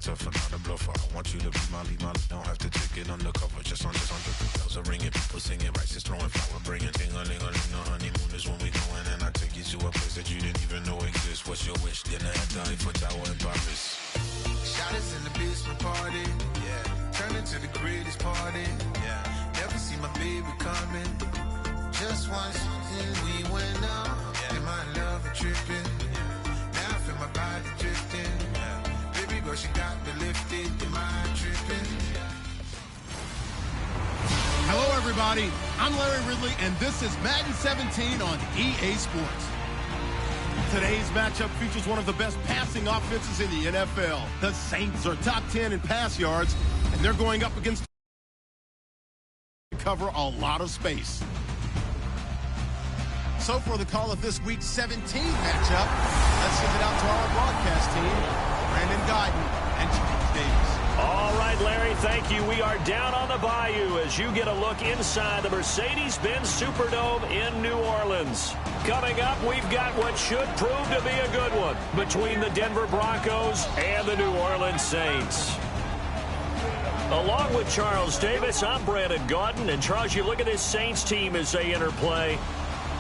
tougher, not a bluffer. I want you to be Molly. Don't have to take it undercover. Just under the bells are ringing, people singing, rice is throwing flower, bringing ting-a-ling-a-ling. The honeymoon is when we going, and I take you to a place that you didn't even know exists. What's your wish? Dinner at the Eiffel Tower in Paris. Shot us in the basement party, yeah. Turn into the greatest party, yeah. Never see my baby coming. Just once we went up, yeah. And my love a tripping, yeah. Now I feel my body drifting, yeah. Baby girl, she got me lifted. Am I tripping? Yeah. Hello, everybody. I'm Larry Ridley, and this is Madden 17 on EA Sports. Today's matchup features one of the best passing offenses in the NFL. The Saints are top 10 in pass yards, and they're going up against to cover a lot of space. So for the call of this week's 17 matchup, let's send it out to our broadcast team, Brandon Guyton and James Davis. All right, Larry, thank you. We are down on the bayou as you get a look inside the Mercedes-Benz Superdome in New Orleans. Coming up, we've got what should prove to be a good one between the Denver Broncos and the New Orleans Saints. Along with Charles Davis, I'm Brandon Guyton. And Charles, you look at this Saints team as they enter play.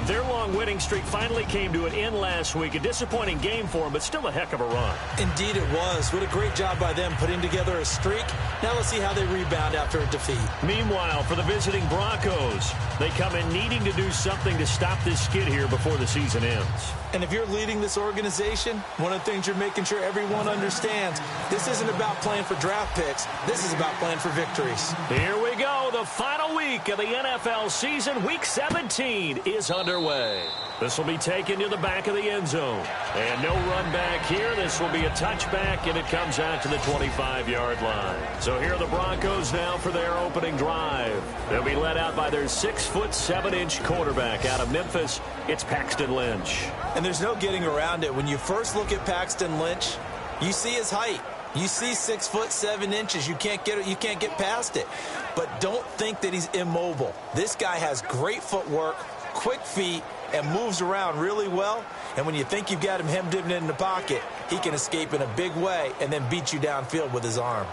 Their long winning streak finally came to an end last week. A disappointing game for them, but still a heck of a run. Indeed it was. What a great job by them putting together a streak. Now let's see how they rebound after a defeat. Meanwhile, for the visiting Broncos, they come in needing to do something to stop this skid here before the season ends. And if you're leading this organization, one of the things you're making sure everyone understands, this isn't about playing for draft picks. This is about playing for victories. Here we go. The final week of the NFL season, Week 17, is underway. This will be taken to the back of the end zone. And no run back here. This will be a touchback, and it comes out to the 25-yard line. So here are the Broncos now for their opening drive. They'll be led out by their 6'7" quarterback out of Memphis. It's Paxton Lynch. And there's no getting around it. When you first look at Paxton Lynch, you see his height. You see 6'7". You can't get past it. But don't think that he's immobile. This guy has great footwork, quick feet, and moves around really well. And when you think you've got him hemmed in the pocket, he can escape in a big way and then beat you downfield with his arm.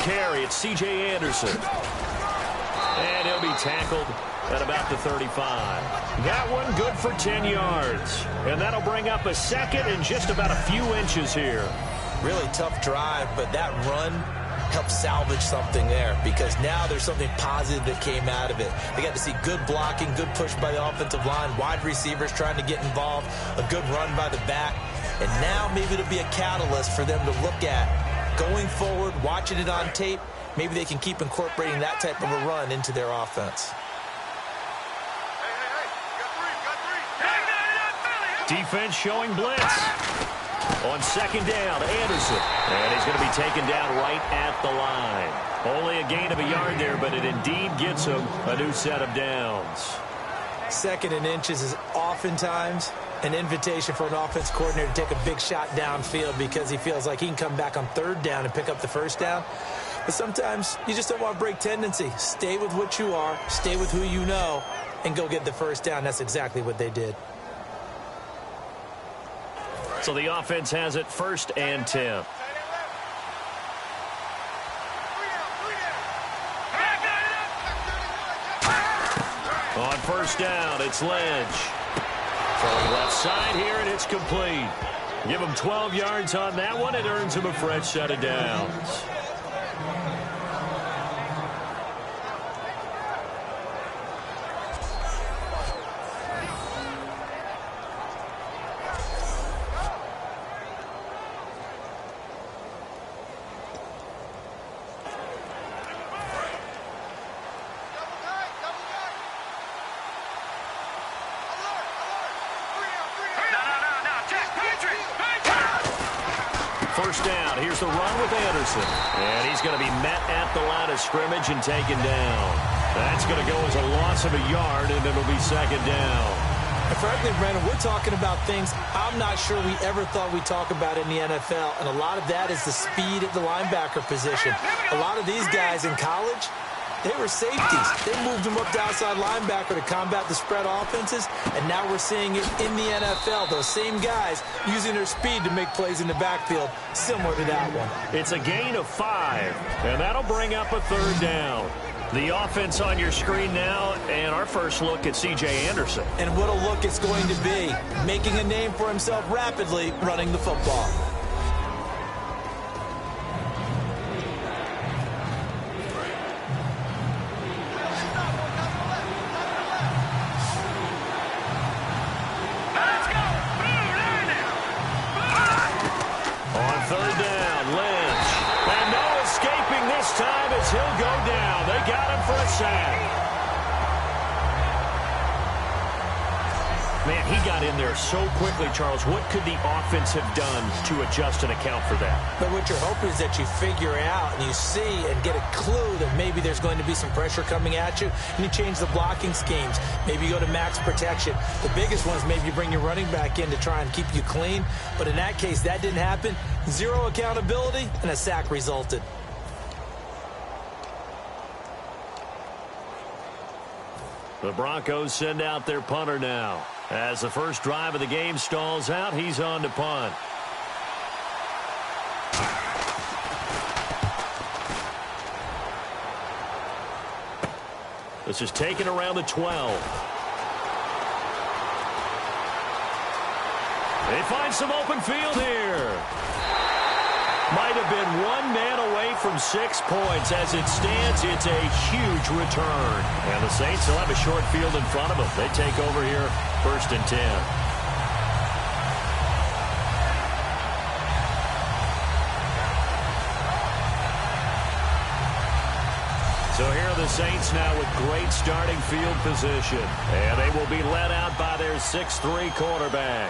Carry, it's C.J. Anderson. And he'll be tackled at about the 35. That one good for 10 yards. And that'll bring up a second in just about a few inches here. Really tough drive, but that run helped salvage something there because now there's something positive that came out of it. They got to see good blocking, good push by the offensive line, wide receivers trying to get involved, a good run by the back. And now maybe it'll be a catalyst for them to look at going forward, watching it on tape. Maybe they can keep incorporating that type of a run into their offense. Defense showing blitz. On second down, Anderson. And he's going to be taken down right at the line. Only a gain of a yard there, but it indeed gets him a new set of downs. Second and inches is oftentimes an invitation for an offense coordinator to take a big shot downfield because he feels like he can come back on third down and pick up the first down. But sometimes you just don't want to break tendency. Stay with what you are, stay with who you know, and go get the first down. That's exactly what they did. So the offense has it 1st and 10. On first down, it's Lynch. Throwing left side here, and it's complete. Give him 12 yards on that one. It earns him a fresh set of downs. First down. Here's the run with Anderson. And he's going to be met at the line of scrimmage and taken down. That's going to go as a loss of a yard, and it'll be second down. And frankly, Brandon, we're talking about things I'm not sure we ever thought we'd talk about in the NFL, and a lot of that is the speed at the linebacker position. A lot of these guys in college, they were safeties. They moved them up to outside linebacker to combat the spread offenses, and now we're seeing it in the NFL. Those same guys using their speed to make plays in the backfield, similar to that one. It's a gain of 5, and that'll bring up a third down. The offense on your screen now, and our first look at C.J. Anderson. And what a look it's going to be, making a name for himself rapidly running the football. On third down, Lynch. And no escaping this time as he'll go down. They got him for a sack. Man, he got in there so quickly, Charles. What could the offense have done to adjust and account for that? But what you're hoping is that you figure out and you see and get a clue that maybe there's going to be some pressure coming at you, and you change the blocking schemes. Maybe you go to max protection. The biggest one is maybe you bring your running back in to try and keep you clean. But in that case, that didn't happen. Zero accountability, and a sack resulted. The Broncos send out their punter now. As the first drive of the game stalls out, he's on to punt. This is taken around the 12. They find some open field here. Might have been one man away from 6 points. As it stands, it's a huge return. And the Saints will have a short field in front of them. They take over here, 1st and 10. So here are the Saints now with great starting field position. And they will be led out by their 6'3" quarterback.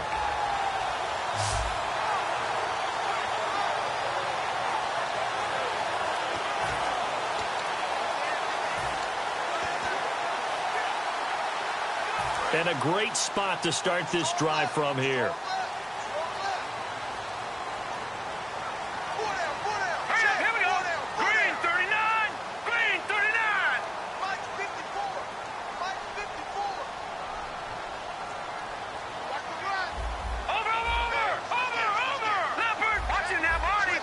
And a great spot to start this drive from here. Here we go. Green 39. Green 39. Mike 54. Mike 54. Watch the run. Over. Leopard. Watching that body.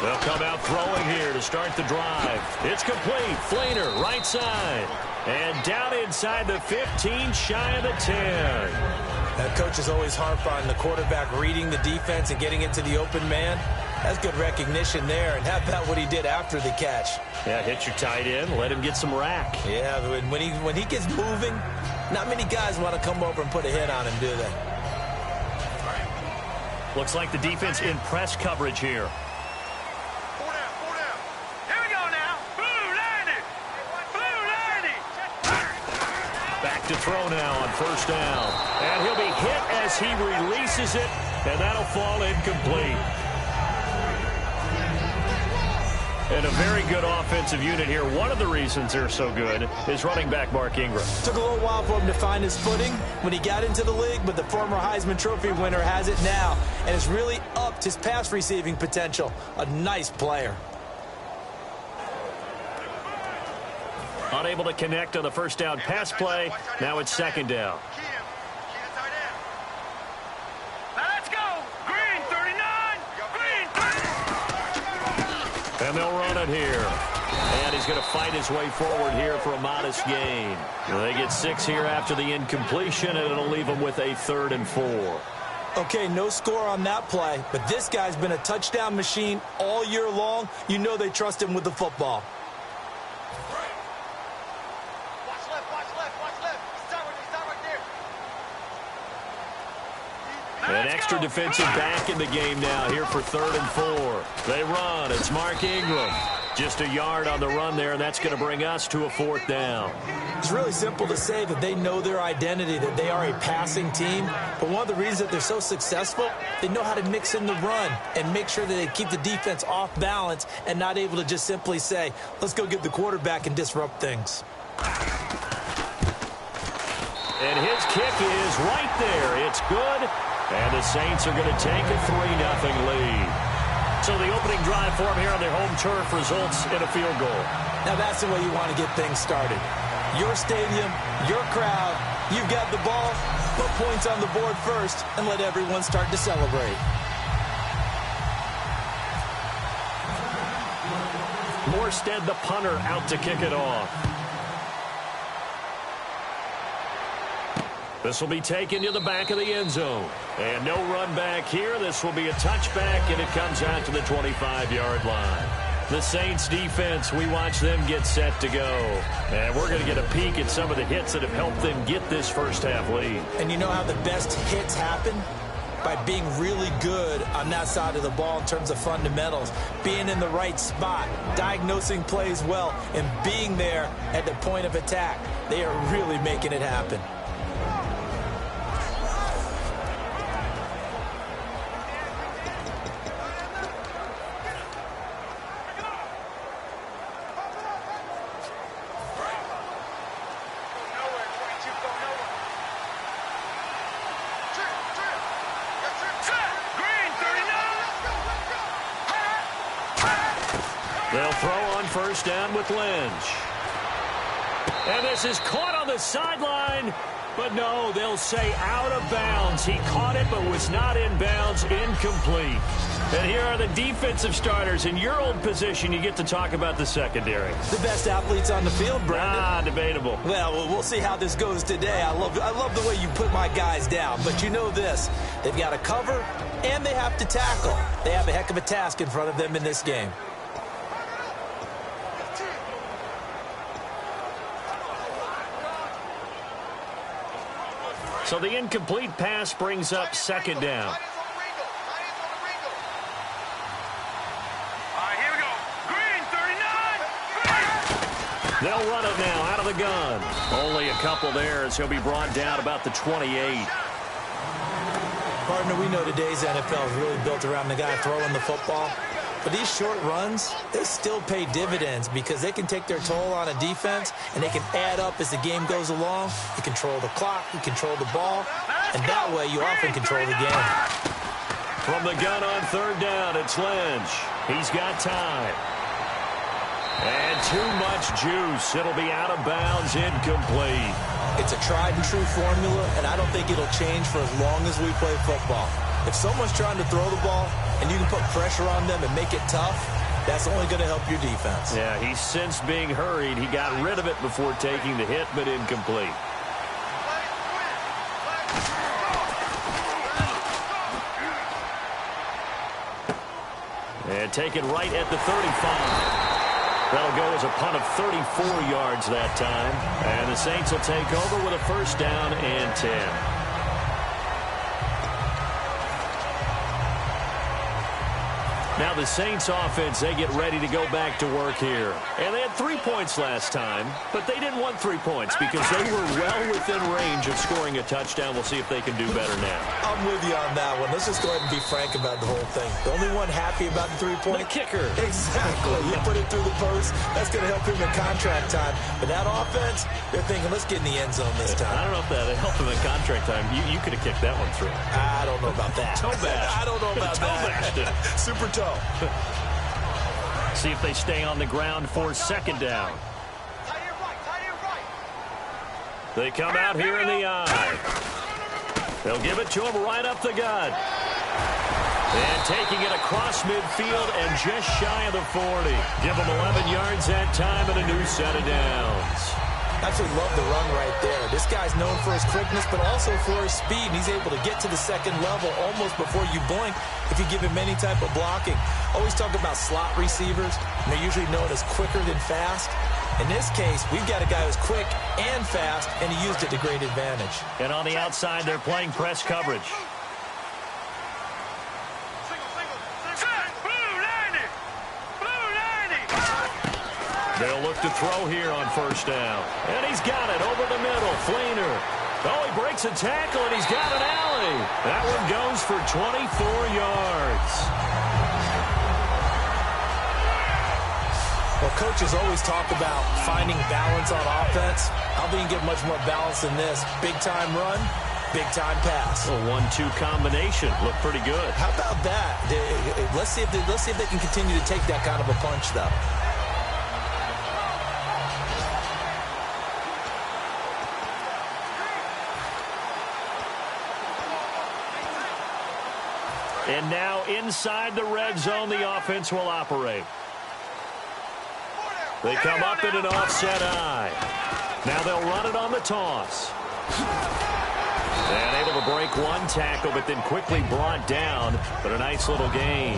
They'll come out throwing here to start the drive. It's complete. Flainer, right side. And down inside the 15, shy of the 10. That coach is always harp on the quarterback reading the defense and getting it to the open man. That's good recognition there. And how about what he did after the catch? Yeah, hit your tight end. Let him get some rack. Yeah, when he gets moving, not many guys want to come over and put a hit on him, do they? Looks like the defense in press coverage here. To throw now on 1st down. And he'll be hit as he releases it, and that'll fall incomplete. And a very good offensive unit here. One of the reasons they're so good is running back Mark Ingram. Took a little while for him to find his footing when he got into the league, but the former Heisman Trophy winner has it now, and has really upped his pass receiving potential. A nice player. Unable to connect on the 1st down pass play. Now it's 2nd down. Now let's go. Green 39. Green 39. And they'll run it here. And he's going to fight his way forward here for a modest gain. They get 6 here after the incompletion, and it'll leave them with a 3rd and 4. Okay, no score on that play, but this guy's been a touchdown machine all year long. You know they trust him with the football. An extra defensive back in the game now here for 3rd and 4. They run. It's Mark Ingram. Just a yard on the run there, and that's going to bring us to a 4th down. It's really simple to say that they know their identity, that they are a passing team. But one of the reasons that they're so successful, they know how to mix in the run and make sure that they keep the defense off balance and not able to just simply say, let's go get the quarterback and disrupt things. And his kick is right there. It's good. And the Saints are going to take a 3-0 lead. So the opening drive for them here on their home turf results in a field goal. Now that's the way you want to get things started. Your stadium, your crowd, you've got the ball, put points on the board first, and let everyone start to celebrate. Morstead, the punter, out to kick it off. This will be taken to the back of the end zone. And no run back here. This will be a touchback, and it comes out to the 25-yard line. The Saints defense, we watch them get set to go. And we're going to get a peek at some of the hits that have helped them get this first-half lead. And you know how the best hits happen? By being really good on that side of the ball in terms of fundamentals, being in the right spot, diagnosing plays well, and being there at the point of attack. They are really making it happen. They'll throw on first down with Lynch. And this is caught on the sideline. But no, they'll say out of bounds. He caught it but was not in bounds. Incomplete. And here are the defensive starters. In your old position, you get to talk about the secondary. The best athletes on the field, Brandon. Debatable. Well, we'll see how this goes today. I love the way you put my guys down. But you know this. They've got to cover, and they have to tackle. They have a heck of a task in front of them in this game. So the incomplete pass brings up second down. All right, here we go. Green, 39. They'll run it now out of the gun. Only a couple there as he'll be brought down about the 28. Partner, we know today's NFL is really built around the guy throwing the football. But these short runs, they still pay dividends because they can take their toll on a defense and they can add up as the game goes along. You control the clock, you control the ball, and that way you often control the game. From the gun on third down, it's Lynch. He's got time. And too much juice. It'll be out of bounds, incomplete. It's a tried and true formula, and I don't think it'll change for as long as we play football. If someone's trying to throw the ball and you can put pressure on them and make it tough, that's only going to help your defense. Yeah, he's sensed being hurried. He got rid of it before taking the hit, but incomplete. And taken right at the 35. That'll go as a punt of 34 yards that time. And the Saints will take over with a first down and 10. Now the Saints offense, they get ready to go back to work here. And they had 3 points last time, but they didn't want 3 points because they were well within range of scoring a touchdown. We'll see if they can do better now. I'm with you on that one. Let's just go ahead and be frank about the whole thing. The only one happy about the 3-point? The kicker. Exactly. You put it through the post. That's going to help him in contract time. But that offense, they're thinking, let's get in the end zone this time. I don't know if that helped him in contract time. You could have kicked that one through. I don't know about that. Toe bash. I don't know about that. Super toe. See if they stay on the ground for second down. They come out here in the eye. They'll give it to him right up the gut. And taking it across midfield and just shy of the 40. Give him 11 yards that time and a new set of downs. I actually love the run right there. This guy's known for his quickness, but also for his speed. And he's able to get to the second level almost before you blink if you give him any type of blocking. Always talk about slot receivers, and they're usually known as quicker than fast. In this case, we've got a guy who's quick and fast, and he used it to great advantage. And on the outside, they're playing press coverage. Blue 90! Blue 90! They'll look to throw here on first down. And he's got it over the middle. Fleener. Oh, he breaks a tackle, and he's got an alley. That one goes for 24 yards. Well, coaches always talk about finding balance on offense. I don't think you can get much more balance than this. Big-time run, big-time pass. A 1-2 combination. Looked pretty good. How about that? Let's see if they can continue to take that kind of a punch, though. And now inside the red zone, the offense will operate. They come up in an offset eye. Now they'll run it on the toss. And able to break one tackle, but then quickly brought down. But a nice little gain.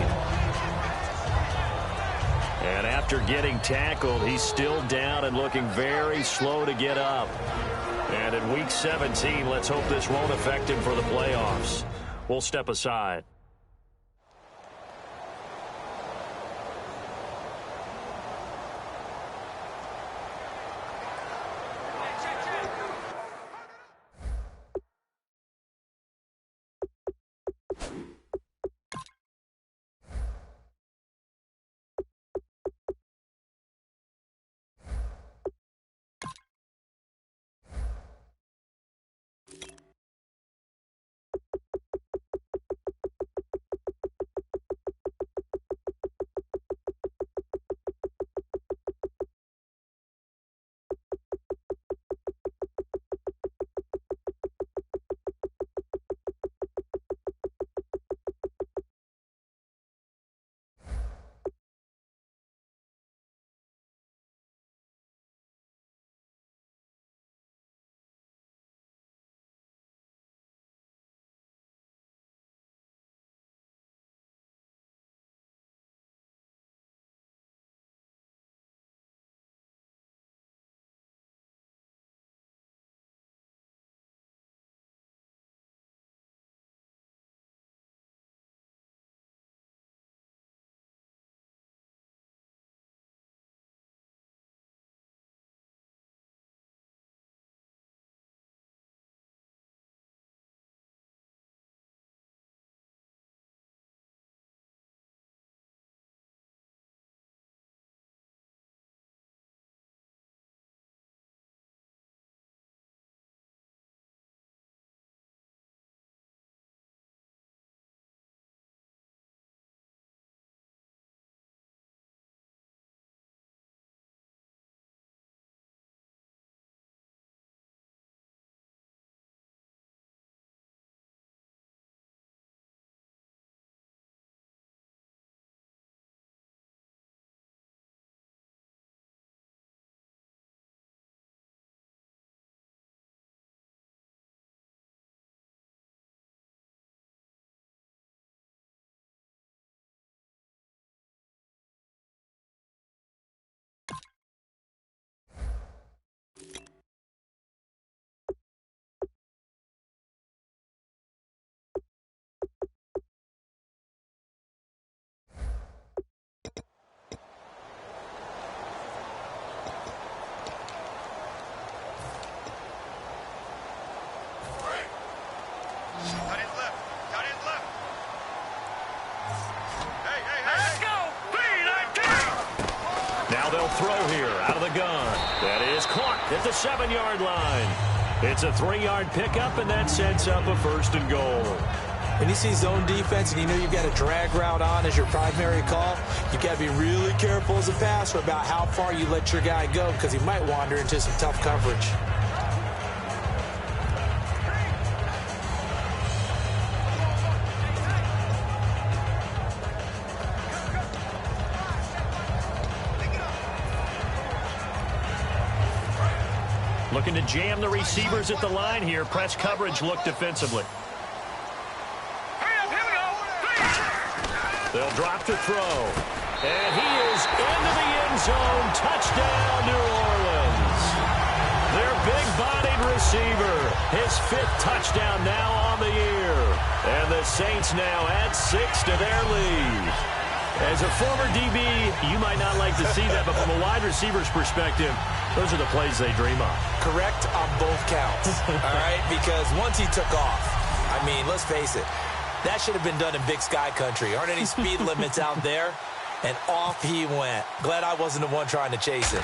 And after getting tackled, he's still down and looking very slow to get up. And in Week 17, let's hope this won't affect him for the playoffs. We'll step aside. Throw here out of the gun. That is caught at the 7-yard line. It's a 3-yard pickup, and that sets up a 1st and goal. When you see zone defense and you know you've got a drag route on as your primary call, you've got to be really careful as a passer about how far you let your guy go because he might wander into some tough coverage. Looking to jam the receivers at the line here. Press coverage look defensively. They'll drop to throw. And he is into the end zone. Touchdown, New Orleans. Their big-bodied receiver. His 5th touchdown now on the year. And the Saints now add 6 to their lead. As a former DB, you might not like to see that, but from a wide receiver's perspective, those are the plays they dream of. Correct on both counts, all right? Because once he took off, I mean, let's face it, that should have been done in Big Sky Country. Aren't any speed limits out there? And off he went. Glad I wasn't the one trying to chase it.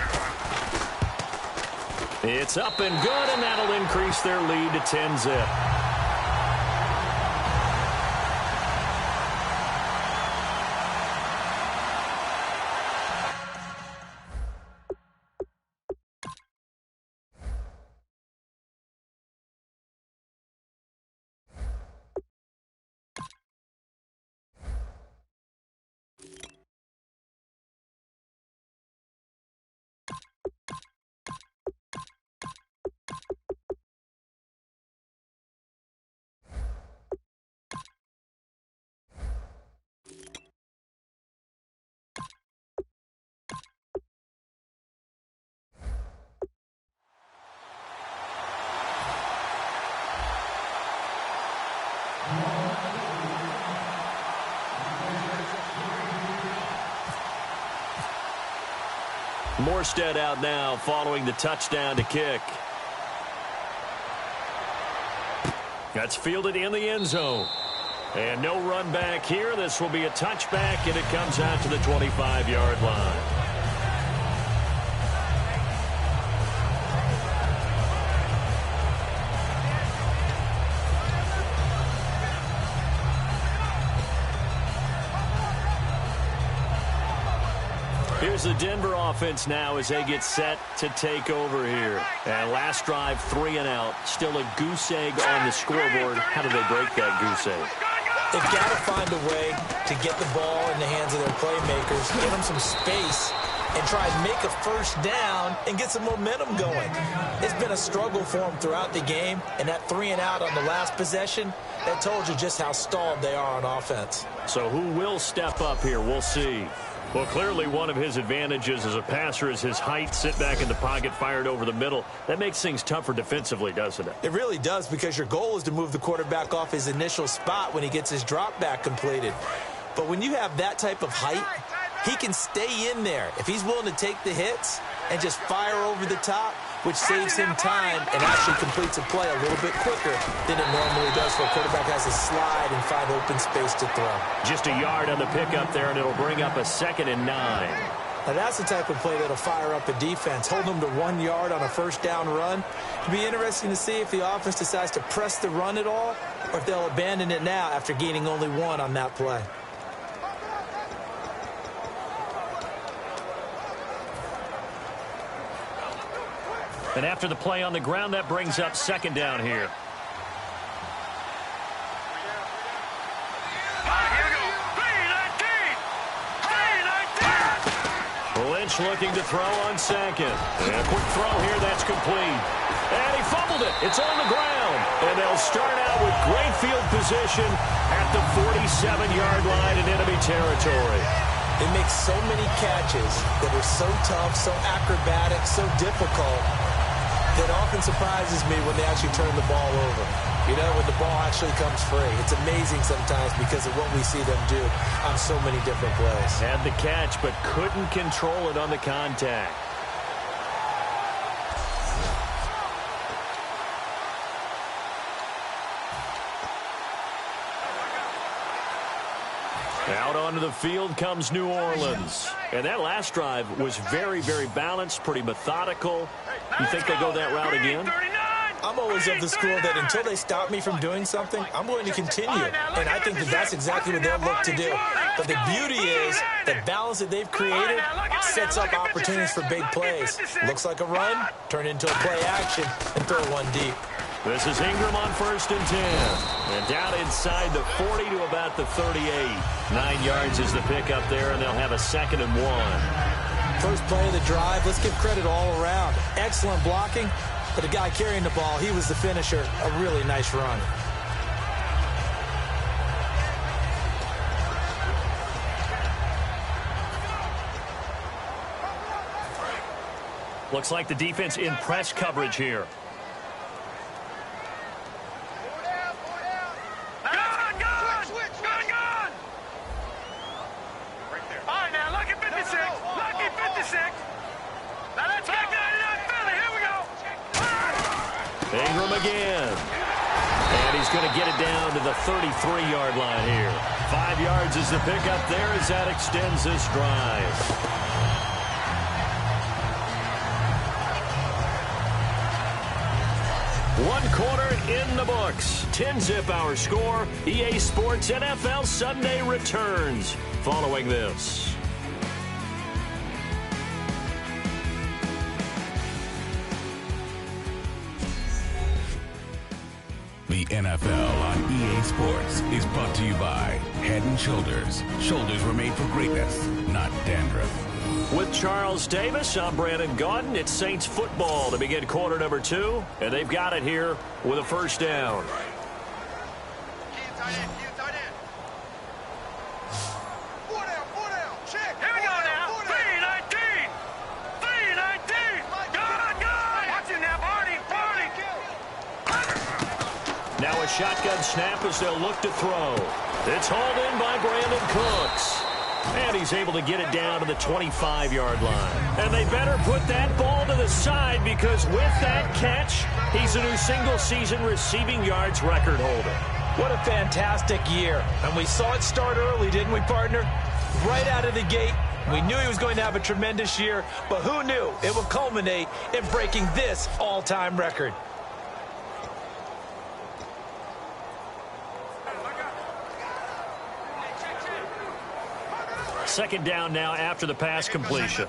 It's up and good, and that'll increase their lead to 10-zip. Morstead out now following the touchdown to kick. That's fielded in the end zone. And no run back here. This will be a touchback, and it comes out to the 25-yard line. Here's the Denver offense now as they get set to take over here. And last drive, 3 and out. Still a goose egg on the scoreboard. How do they break that goose egg? They've got to find a way to get the ball in the hands of their playmakers, get them some space, and try and make a first down and get some momentum going. It's been a struggle for them throughout the game, and that 3 and out on the last possession, that told you just how stalled they are on offense. So who will step up here? We'll see. Well, clearly one of his advantages as a passer is his height, sit back in the pocket, fired over the middle. That makes things tougher defensively, doesn't it? It really does, because your goal is to move the quarterback off his initial spot when he gets his drop back completed. But when you have that type of height, he can stay in there. If he's willing to take the hits and just fire over the top, which saves him time and actually completes a play a little bit quicker than it normally does, so a quarterback has to slide and find open space to throw. Just a yard on the pickup there, and it'll bring up a 2nd and 9. Now that's the type of play that'll fire up a defense, hold them to 1 yard on a first down run. It'll be interesting to see if the offense decides to press the run at all, or if they'll abandon it now after gaining only 1 on that play. And after the play on the ground, that brings up 2nd down here. Lynch looking to throw on 2nd. And a quick throw here, that's complete. And he fumbled it. It's on the ground. And they'll start out with great field position at the 47-yard line in enemy territory. They make so many catches that are so tough, so acrobatic, so difficult, that often surprises me when they actually turn the ball over. You know, when the ball actually comes free. It's amazing sometimes because of what we see them do on so many different plays. Had the catch, but couldn't control it on the contact. Out onto the field comes New Orleans. And that last drive was very, very balanced, pretty methodical. You think they go that route again? I'm always of the school that until they stop me from doing something, I'm going to continue. And I think that that's exactly what they'll look to do. But the beauty is the balance that they've created sets up opportunities for big plays. Looks like a run, turn into a play action, and throw one deep. This is Ingram on 1st and 10. And down inside the 40 to about the 38. 9 yards is the pickup there, and they'll have a 2nd and 1. First play of the drive, let's give credit all around. Excellent blocking, but the guy carrying the ball, he was the finisher. A really nice run. Looks like the defense in press coverage here. again. And he's going to get it down to the 33-yard line here. 5 yards is the pickup there as that extends this drive. One quarter in the books. 10-zip our score. EA Sports NFL Sunday returns following this. The NFL on EA Sports is brought to you by Head & Shoulders. Shoulders were made for greatness, not dandruff. With Charles Davis, I'm Brandon Gaudin. It's Saints football to begin quarter number 2, and they've got it here with a first down. Now a shotgun snap as they'll look to throw. It's hauled in by Brandon Cooks. And he's able to get it down to the 25-yard line. And they better put that ball to the side because with that catch, he's a new single-season receiving yards record holder. What a fantastic year. And we saw it start early, didn't we, partner? Right out of the gate. We knew he was going to have a tremendous year, but who knew it would culminate in breaking this all-time record. Second down now after the pass completion.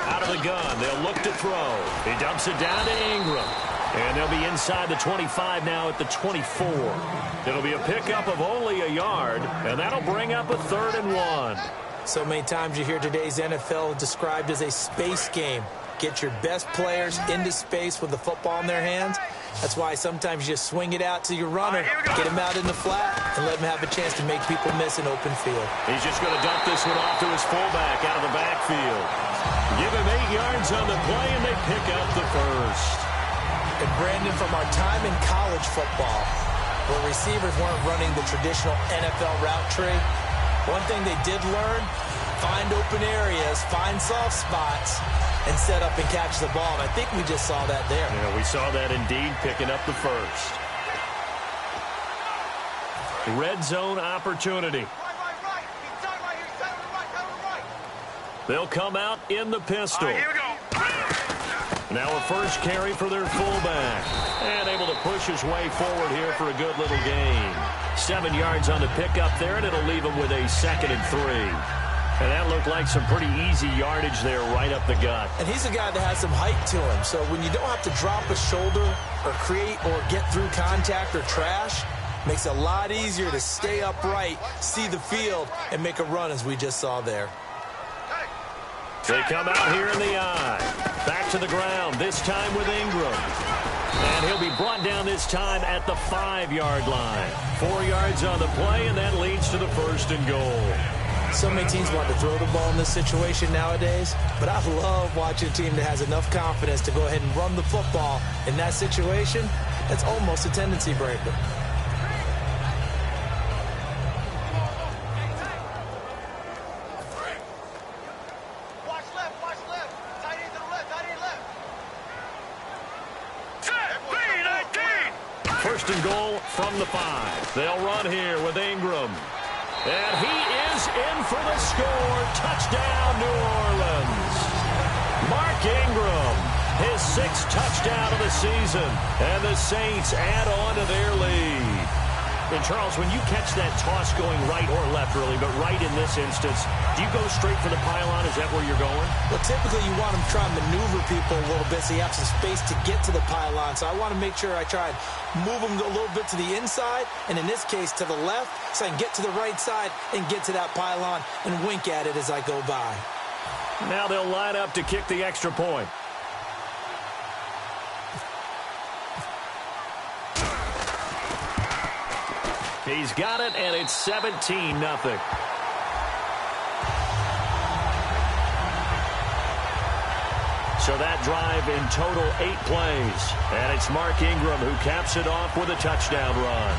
Out of the gun, they'll look to throw. He dumps it down to Ingram. And they'll be inside the 25 now at the 24. It'll be a pickup of only a yard, and that'll bring up a 3rd and 1. So many times you hear today's NFL described as a space game. Get your best players into space with the football in their hands. That's why sometimes you just swing it out to your runner, get him out in the flat, and let him have a chance to make people miss an open field. He's just going to dump this one off to his fullback out of the backfield. Give him 8 yards on the play, and they pick up the first. And Brandon, from our time in college football, where receivers weren't running the traditional NFL route tree, one thing they did learn, find open areas, find soft spots, and set up and catch the ball. And I think we just saw that there. Yeah, we saw that indeed, picking up the first. Red zone opportunity. They'll come out in the pistol. Here we go. Now a first carry for their fullback. And able to push his way forward here for a good little gain. 7 yards on the pickup there, and it'll leave him with a 2nd and 3. And that looked like some pretty easy yardage there right up the gut. And he's a guy that has some height to him. So when you don't have to drop a shoulder or create or get through contact or trash, makes it a lot easier to stay upright, see the field, and make a run as we just saw there. They come out here in the eye. Back to the ground, this time with Ingram. And he'll be brought down this time at the 5-yard line. 4 yards on the play, and that leads to the 1st and goal. So many teams want to throw the ball in this situation nowadays, but I love watching a team that has enough confidence to go ahead and run the football in that situation. That's almost a tendency breaker. Watch left. Tight end to the left, tight end left. 1st and goal from the 5. They'll run here with Ingram. And he is in for the score. Touchdown, New Orleans. Mark Ingram, his 6th touchdown of the season. And the Saints add on to their lead. And Charles, when you catch that toss going right or left, really, but right in this instance, do you go straight for the pylon? Is that where you're going? Well, typically you want them to try and maneuver people a little bit so you have some space to get to the pylon. So I want to make sure I try and move them a little bit to the inside, and in this case to the left, so I can get to the right side and get to that pylon and wink at it as I go by. Now they'll line up to kick the extra point. He's got it, and it's 17-0. So that drive in total 8 plays. And it's Mark Ingram who caps it off with a touchdown run.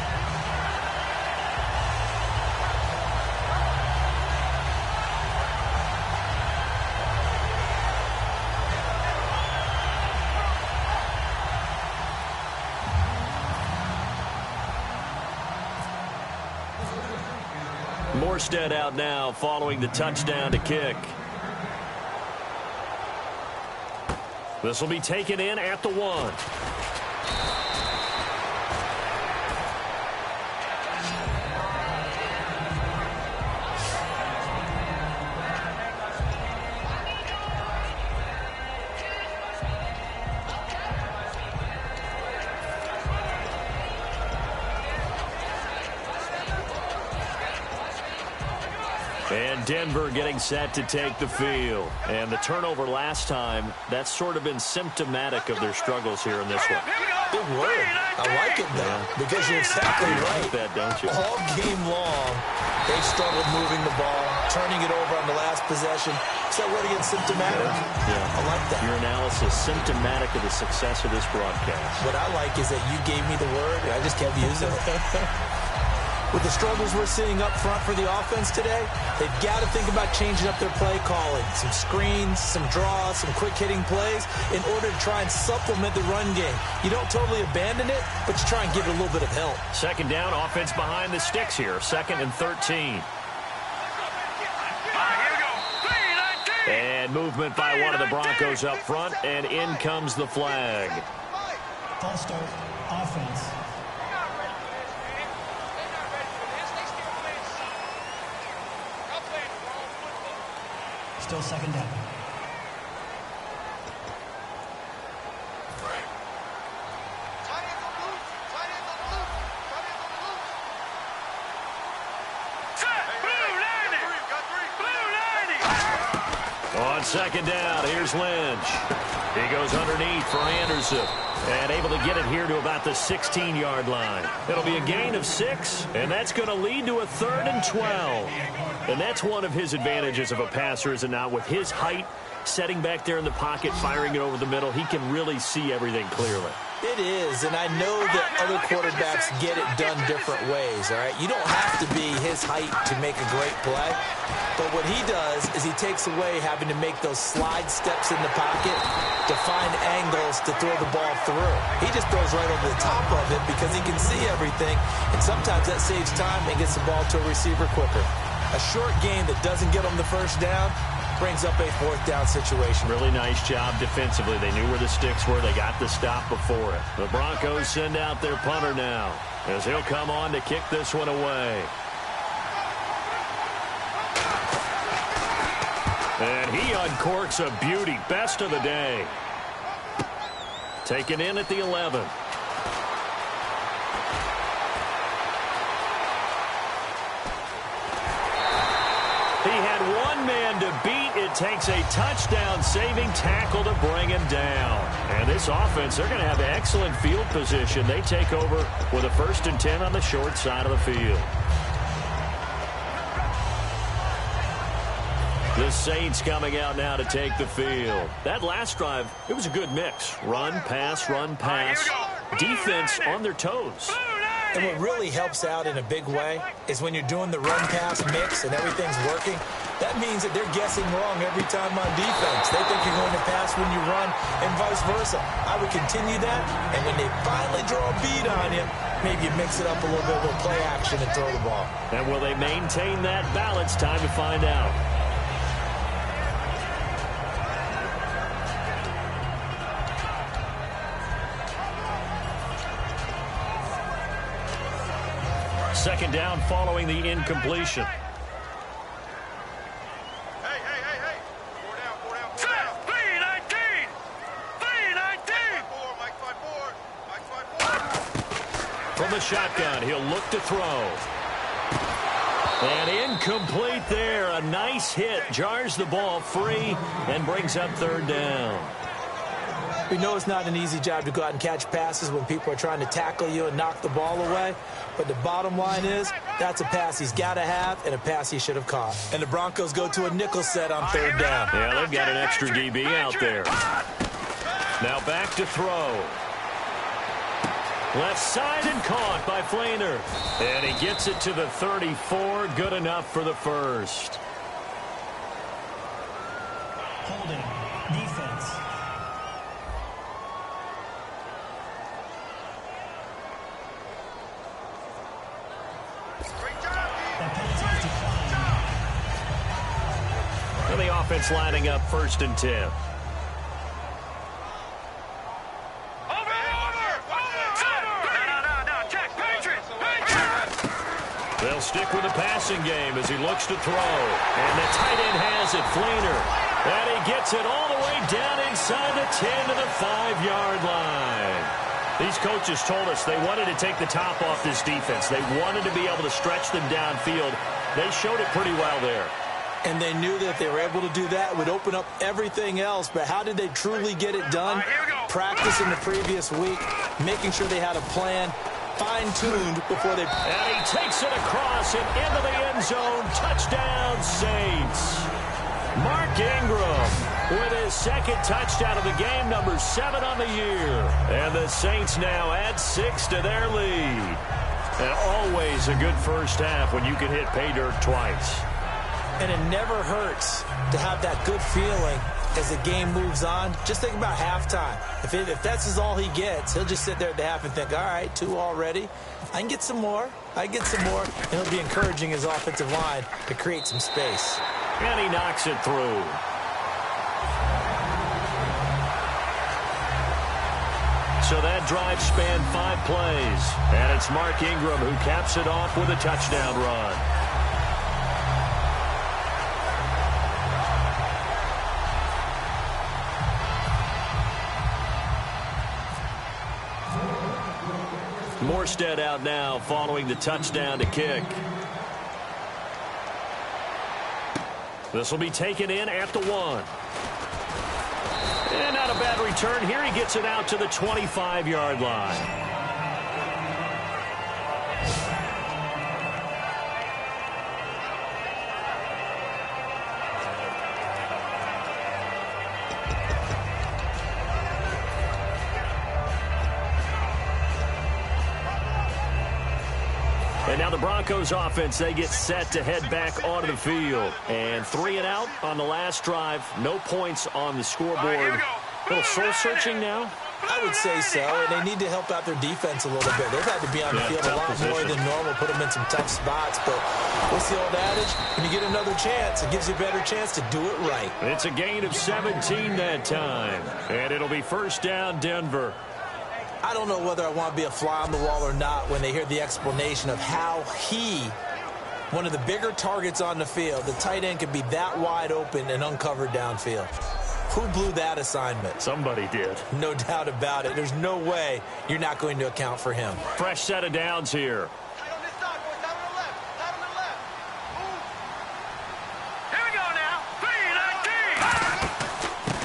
Morstead out now following the touchdown to kick. This will be taken in at the 1. And Denver getting set to take the field. And the turnover last time, that's sort of been symptomatic of their struggles here in this one. Big word. I like it, though, because you're exactly right. You like that, don't you? All game long, they've struggled moving the ball, turning it over on the last possession. Is that word again, symptomatic? Yeah. I like that. Your analysis, symptomatic of the success of this broadcast. What I like is that you gave me the word, and I just kept using it. With the struggles we're seeing up front for the offense today, they've got to think about changing up their play calling. Some screens, some draws, some quick-hitting plays in order to try and supplement the run game. You don't totally abandon it, but you try and give it a little bit of help. Second down, offense behind the sticks here. 2nd and 13. And movement by one of the Broncos up front, and in comes the flag. False start, offense. Still second down. On second down, here's Lynch. He goes underneath for Anderson. And able to get it here to about the 16-yard line. It'll be a gain of 6, and that's going to lead to a 3rd and 12. And that's one of his advantages of a passer, is it not? With his height, setting back there in the pocket, firing it over the middle, he can really see everything clearly. It is, and I know that other quarterbacks get it done different ways, all right? You don't have to be his height to make a great play, but what he does is he takes away having to make those slide steps in the pocket to find angles to throw the ball through. He just throws right over the top of it because he can see everything, and sometimes that saves time and gets the ball to a receiver quicker. A short game that doesn't get him the first down brings up a 4th down situation. Really nice job defensively. They knew where the sticks were. They got the stop before it. The Broncos send out their punter now as he'll come on to kick this one away. And he uncorks a beauty. Best of the day. Taken in at the 11. He had one man to beat. It takes a touchdown-saving tackle to bring him down. And this offense, they're going to have excellent field position. They take over with a 1st and 10 on the short side of the field. The Saints coming out now to take the field. That last drive, it was a good mix. Run, pass, defense on their toes. And what really helps out in a big way is when you're doing the run-pass mix and everything's working, that means that they're guessing wrong every time on defense. They think you're going to pass when you run and vice versa. I would continue that, and when they finally draw a bead on you, maybe you mix it up a little bit with play action and throw the ball. And will they maintain that balance? Time to find out. Second down following the incompletion. Hey. 4 down. 3-19. Mike 5-4. From the shotgun, he'll look to throw. And incomplete there. A nice hit. Jars the ball free and brings up 3rd down. We know it's not an easy job to go out and catch passes when people are trying to tackle you and knock the ball away. But the bottom line is, that's a pass he's got to have and a pass he should have caught. And the Broncos go to a nickel set on 3rd down. Yeah, they've got an extra DB out there. Now back to throw. Left side and caught by Flainer. And he gets it to the 34. Good enough for the 1st. Holding. Defense. That penalty is declined. offense lining up 1st and 10. They'll stick with the passing game as he looks to throw. And the tight end has it, Fleener. And he gets it all the way down inside the 10 to the 5-yard line. These coaches told us they wanted to take the top off this defense. They wanted to be able to stretch them downfield. They showed it pretty well there. And they knew that if they were able to do that, it would open up everything else. But how did they truly get it done? Practice in the previous week, making sure they had a plan, fine-tuned before they... And he takes it across and into the end zone. Touchdown, Saints. Mark Ingram with his 2nd touchdown of the game, number 7 on the year. And the Saints now add 6 to their lead. And always a good first half when you can hit pay dirt twice. And it never hurts to have that good feeling as the game moves on. Just think about halftime. If that's all he gets, he'll just sit there at the half and think, all right, 2 already. I can get some more. And he'll be encouraging his offensive line to create some space. And he knocks it through. So that drive spanned 5 plays. And it's Mark Ingram who caps it off with a touchdown run. Morstead out now following the touchdown to kick. This will be taken in at the 1. And not a bad return here. He gets it out to the 25-yard line. And now the Broncos offense, they get set to head back onto the field. And 3 and out on the last drive. No points on the scoreboard. A little soul-searching now? I would say so, and they need to help out their defense a little bit. They've had to be on the field a lot more than normal, put them in some tough spots. But what's the old adage? When you get another chance, it gives you a better chance to do it right. It's a gain of 17 that time. And it'll be 1st down, Denver. I don't know whether I want to be a fly on the wall or not when they hear the explanation of how one of the bigger targets on the field, the tight end can be that wide open and uncovered downfield. Who blew that assignment? Somebody did. No doubt about it. There's no way you're not going to account for him. Fresh set of downs here.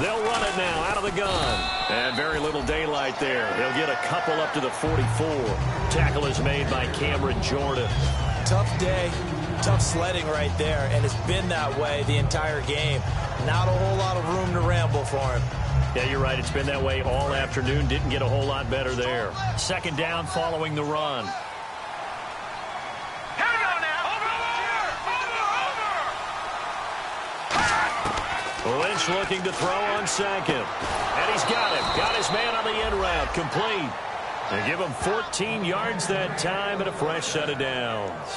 They'll run it now out of the gun. And very little daylight there. He'll get a couple up to the 44. Tackle is made by Cameron Jordan. Tough day, tough sledding right there, and it's been that way the entire game. Not a whole lot of room to ramble for him. Yeah, you're right. It's been that way all afternoon. Didn't get a whole lot better there. 2nd down following the run. Lynch looking to throw on 2nd. And he's got him. Got his man on the end route. Complete. They give him 14 yards that time and a fresh set of downs.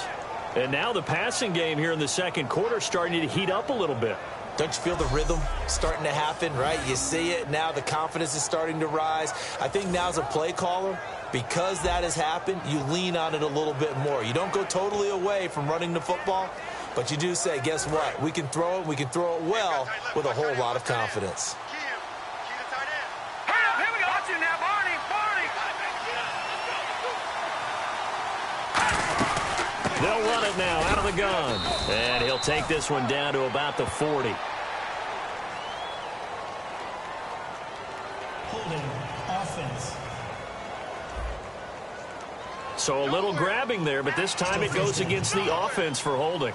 And now the passing game here in the 2nd quarter starting to heat up a little bit. Don't you feel the rhythm starting to happen, right? You see it now. The confidence is starting to rise. I think now as a play caller, because that has happened, you lean on it a little bit more. You don't go totally away from running the football, but you do say, guess what? We can throw it. We can throw it well with a whole lot of confidence. They'll run it now out of the gun. And he'll take this one down to about the 40. Holding offense. So a little grabbing there, but this time it goes against the offense for holding.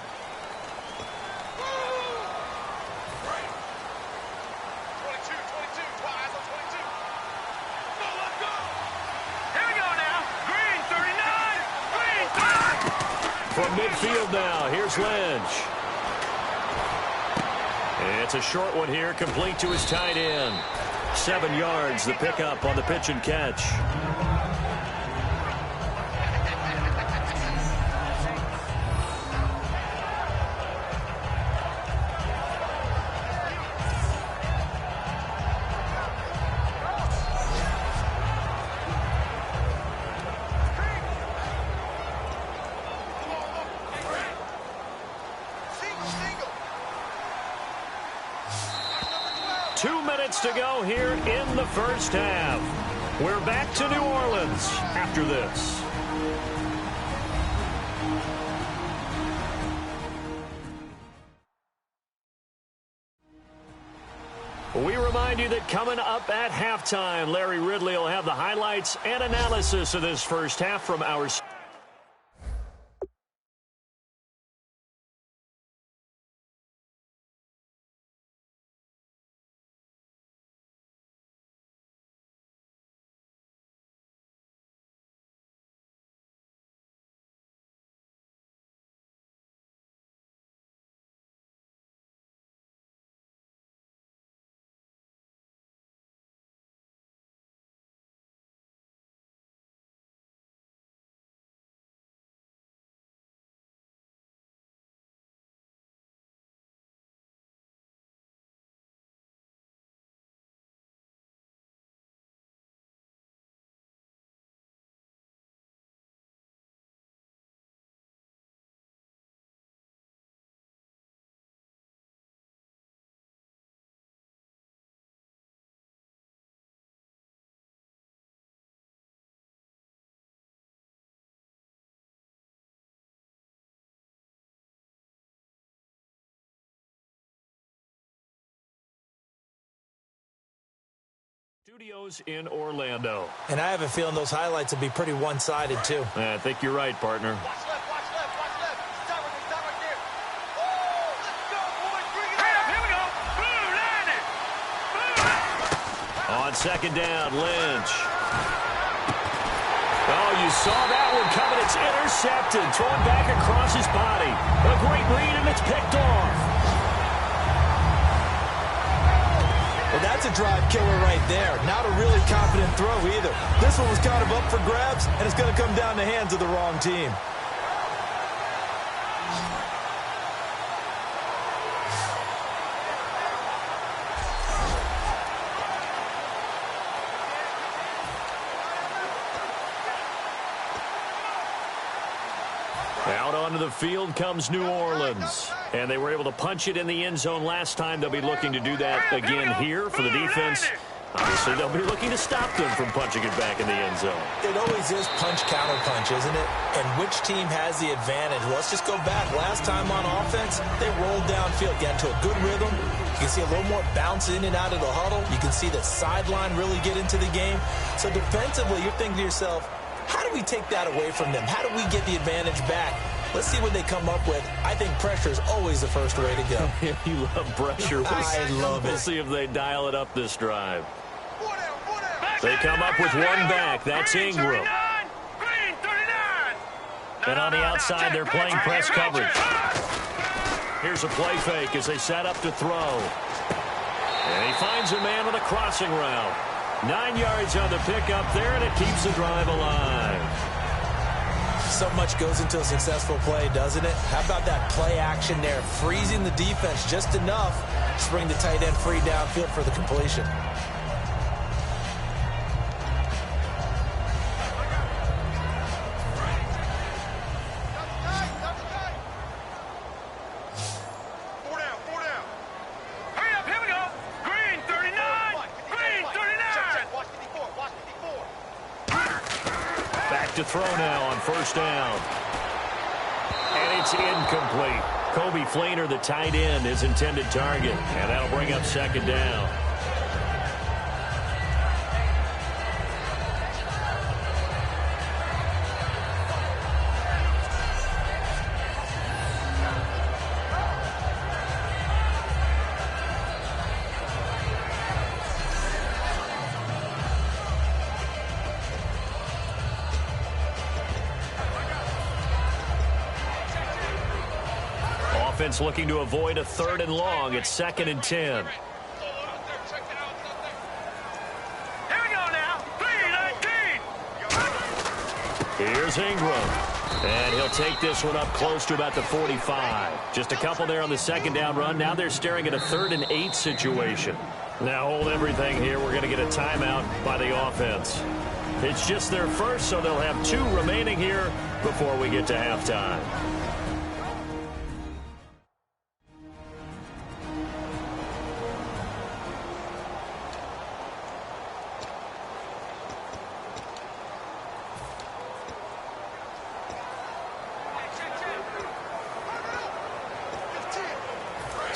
From midfield now, here's Lynch. It's a short one here, complete to his tight end. 7 yards, the pickup on the pitch and catch. minutes to go here in the first half. We're back to New Orleans after this. We remind you that coming up at halftime, Larry Ridley will have the highlights and analysis of this first half from our studios in Orlando. And I have a feeling those highlights will be pretty one-sided, too. I think you're right, partner. Watch left, watch left, watch left. Stop right there. Oh, let's go, boys. Bring it up. Here we go. Boom, landed. Boom. On second down, Lynch. Oh, you saw that one coming. It's intercepted. Thrown back across his body. A great read, and it's picked off. Well, that's a drive killer right there. Not a really confident throw either. This one was kind of up for grabs, and it's going to come down the hands of the wrong team. Out onto the field comes New Orleans. And they were able to punch it in the end zone last time. They'll be looking to do that again here for the defense. Obviously, they'll be looking to stop them from punching it back in the end zone. It always is punch-counter-punch, isn't it? And which team has the advantage? Well, let's just go back. Last time on offense, they rolled downfield, got into a good rhythm. You can see a little more bounce in and out of the huddle. You can see the sideline really get into the game. So defensively, you're thinking to yourself, how do we take that away from them? How do we get the advantage back? Let's see what they come up with. I think pressure is always the first way to go. You love pressure. I love it. We'll see if they dial it up this drive. They come up with one back. That's Ingram. And on the outside, they're playing press coverage. Here's a play fake as they set up to throw. And he finds a man on a crossing route. 9 yards on the pickup there, and it keeps the drive alive. So much goes into a successful play, doesn't it? How about that play action there? Freezing the defense just enough to bring the tight end free downfield for the completion. To throw now on first down. And it's incomplete. Kobe Fleener, the tight end, his intended target. And that'll bring up second down. Offense looking to avoid a 3rd and long. It's 2nd and 10. Here we go now. 3-19. Here's Ingram. And he'll take this one up close to about the 45. Just a couple there on the second down run. Now they're staring at a 3rd and 8 situation. Now hold everything here. We're going to get a timeout by the offense. It's just their first, so they'll have 2 remaining here before we get to halftime.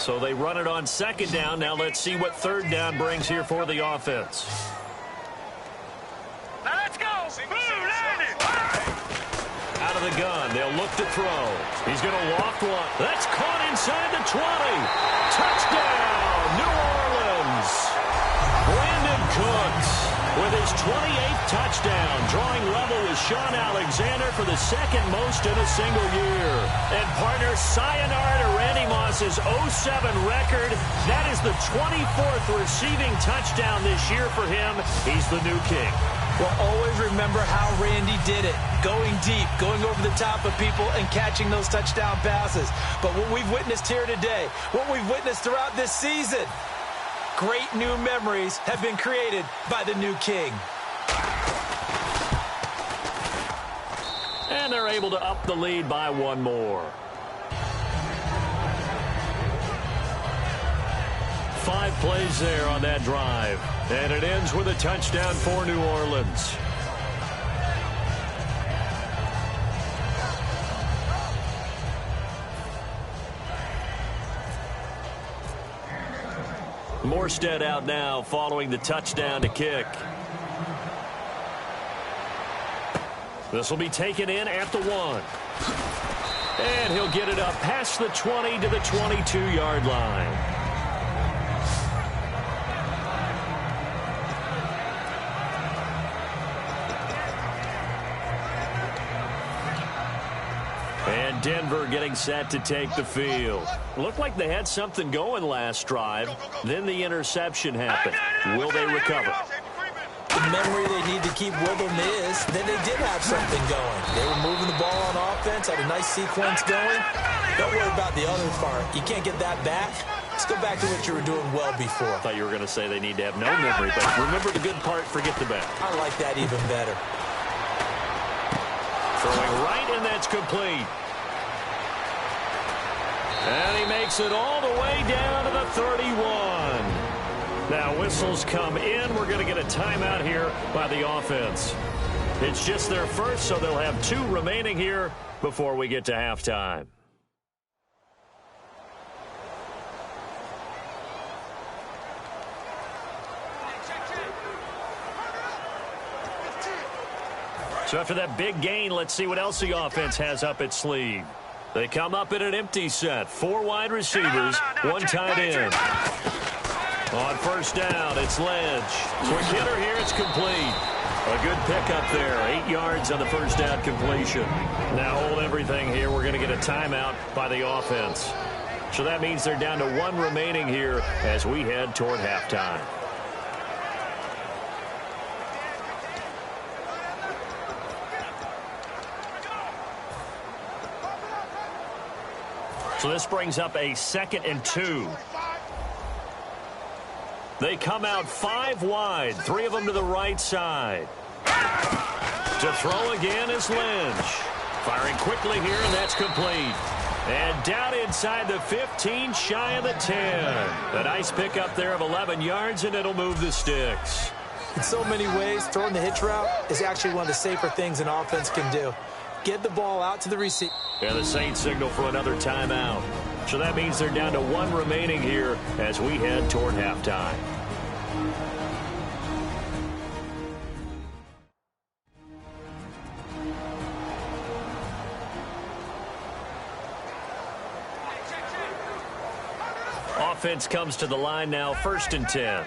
So they run it on second down. Now let's see what third down brings here for the offense. Now let's go. Out of the gun. They'll look to throw. He's going to loft one. That's caught inside the 20. Touchdown, New Orleans. Brandon Cooks with his 28th touchdown, drawing level with Sean Alexander for the second most in a single year. And partner, sayonara to Randy Moss's 07 record. That is the 24th receiving touchdown this year for him. He's the new king. Well, always remember how Randy did it. Going deep, going over the top of people, and catching those touchdown passes. But what we've witnessed here today, what we've witnessed throughout this season, great new memories have been created by the new king. And they're able to up the lead by one more. 5 plays there on that drive. And it ends with a touchdown for New Orleans. Morstead out now following the touchdown to kick. This will be taken in at the 1. And he'll get it up past the 20 to the 22-yard line. And Denver getting set to take the field. Looked like they had something going last drive. Then the interception happened. Will they recover? The memory they need to keep with them is that they did have something going. They were moving the ball on offense, had a nice sequence going. Don't worry about the other part. You can't get that back. Let's go back to what you were doing well before. I thought you were going to say they need to have no memory, but remember the good part, forget the bad. I like that even better. Throwing right, and that's complete. And he makes it all the way down to the 31. Now whistles come in. We're going to get a timeout here by the offense. It's just their first, so they'll have 2 remaining here before we get to halftime. So after that big gain, let's see what else the offense has up its sleeve. They come up in an empty set. 4 wide receivers, 1 tight end. On first down, it's Lynch. Quick hitter here, it's complete. A good pickup there. 8 yards on the first down completion. Now hold everything here. We're going to get a timeout by the offense. So that means they're down to 1 remaining here as we head toward halftime. So this brings up a 2nd and 2. They come out 5 wide, 3 of them to the right side. To throw again is Lynch. Firing quickly here, and that's complete. And down inside the 15, shy of the 10. A nice pickup there of 11 yards, and it'll move the sticks. In so many ways, throwing the hitch route is actually one of the safer things an offense can do. Get the ball out to the receiver. And the Saints signal for another timeout. So that means they're down to 1 remaining here as we head toward halftime. Offense comes to the line now, 1st and 10.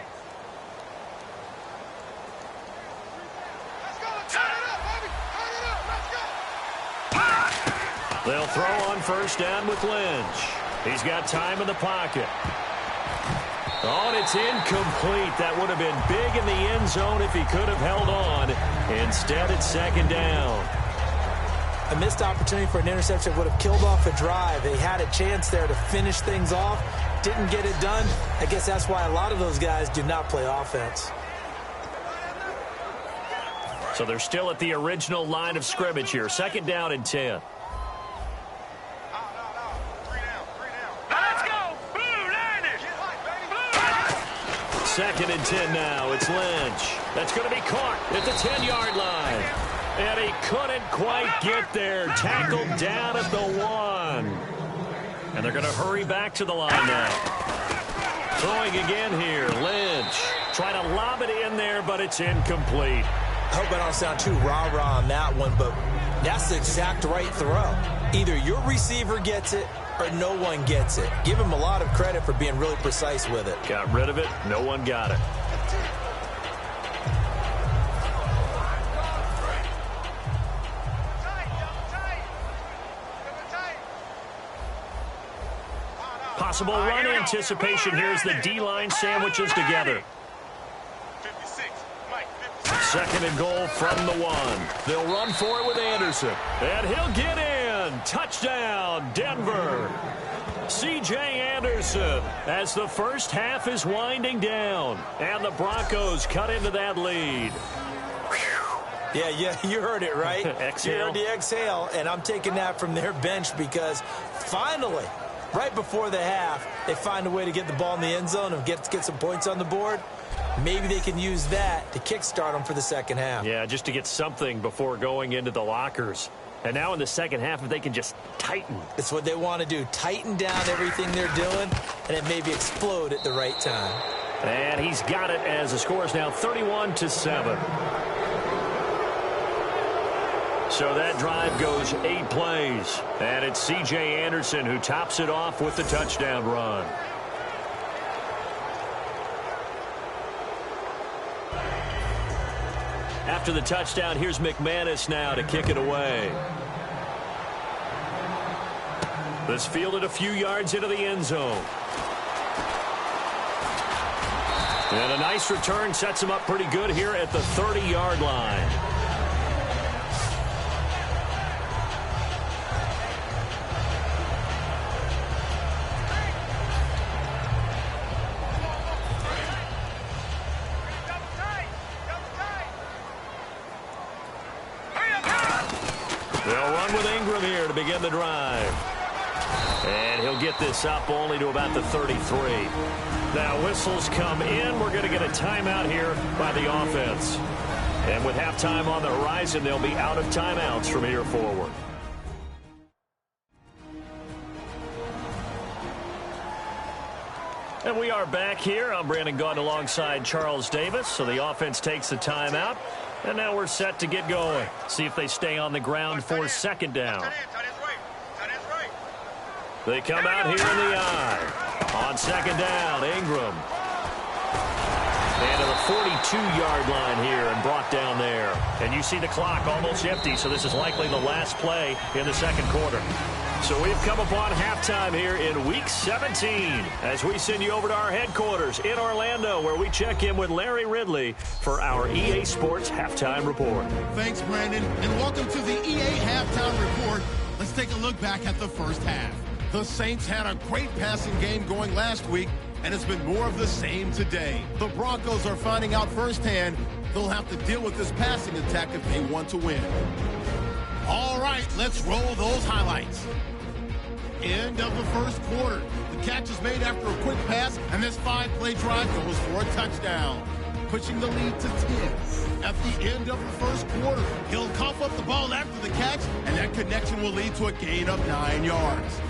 They'll throw on first down with Lynch. He's got time in the pocket. Oh, and it's incomplete. That would have been big in the end zone if he could have held on. Instead, it's 2nd down. A missed opportunity for an interception would have killed off a drive. They had a chance there to finish things off. Didn't get it done. I guess that's why a lot of those guys do not play offense. So they're still at the original line of scrimmage here. 2nd down and 10. Second and 10 now. It's Lynch. That's going to be caught at the 10-yard line. And he couldn't quite get there. Tackled down at the 1. And they're going to hurry back to the line now. Throwing again here. Lynch trying to lob it in there, but it's incomplete. I hope I don't sound too rah-rah on that one, but that's the exact right throw. Either your receiver gets it or no one gets it. Give him a lot of credit for being really precise with it. Got rid of it. No one got it. Possible run anticipation here as the D-line sandwiches together. 56, Mike, 2nd and goal from the 1. They'll run for it with Anderson. And he'll get in. Touchdown, Denver. C.J. Anderson as the first half is winding down. And the Broncos cut into that lead. Yeah, you heard it, right? Exhale. You heard the exhale, and I'm taking that from their bench because finally, right before the half, they find a way to get the ball in the end zone and get some points on the board. Maybe they can use that to kickstart them for the second half. Yeah, just to get something before going into the lockers. And now in the second half, if they can just tighten. It's what they want to do. Tighten down everything they're doing, and it maybe explode at the right time. And he's got it as the score is now 31-7. So that drive goes 8 plays. And it's C.J. Anderson who tops it off with the touchdown run. After the touchdown, here's McManus now to kick it away. This fielded a few yards into the end zone. And a nice return sets him up pretty good here at the 30-yard line. They'll run with Ingram here to begin the drive. And he'll get this up only to about the 33. Now whistles come in. We're going to get a timeout here by the offense. And with halftime on the horizon, they'll be out of timeouts from here forward. And we are back here. I'm Brandon Gaudin alongside Charles Davis. So the offense takes the timeout. And now we're set to get going. See if they stay on the ground for second down. They come out here in the I. On second down, Ingram. And to the 42-yard line here and brought down there. And you see the clock almost empty, so this is likely the last play in the second quarter. So we've come upon halftime here in Week 17 as we send you over to our headquarters in Orlando where we check in with Larry Ridley for our EA Sports Halftime Report. Thanks, Brandon, and welcome to the EA Halftime Report. Let's take a look back at the first half. The Saints had a great passing game going last week, and it's been more of the same today. The Broncos are finding out firsthand they'll have to deal with this passing attack if they want to win. All right, let's roll those highlights. End of the first quarter. The catch is made after a quick pass, and this 5-play drive goes for a touchdown, pushing the lead to 10. At the end of the first quarter, he'll cough up the ball after the catch, and that connection will lead to a gain of 9 yards.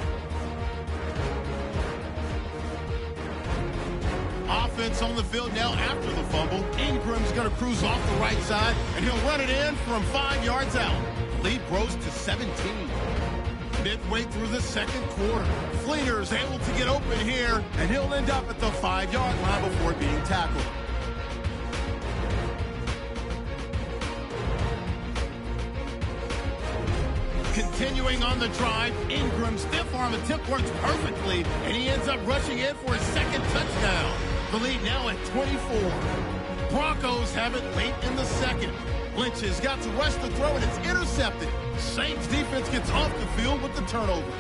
Offense on the field now after the fumble. Ingram's going to cruise off the right side, and he'll run it in from 5 yards out. Lead grows to 17. Midway through the second quarter, Fleener's able to get open here, and he'll end up at the 5-yard line before being tackled. Continuing on the drive, Ingram's stiff arm attempt works perfectly, and he ends up rushing in for his second touchdown. The lead now at 24. Broncos have it late in the second. Lynch has got to rush the throw, and it's intercepted. Saints defense gets off the field with the turnover.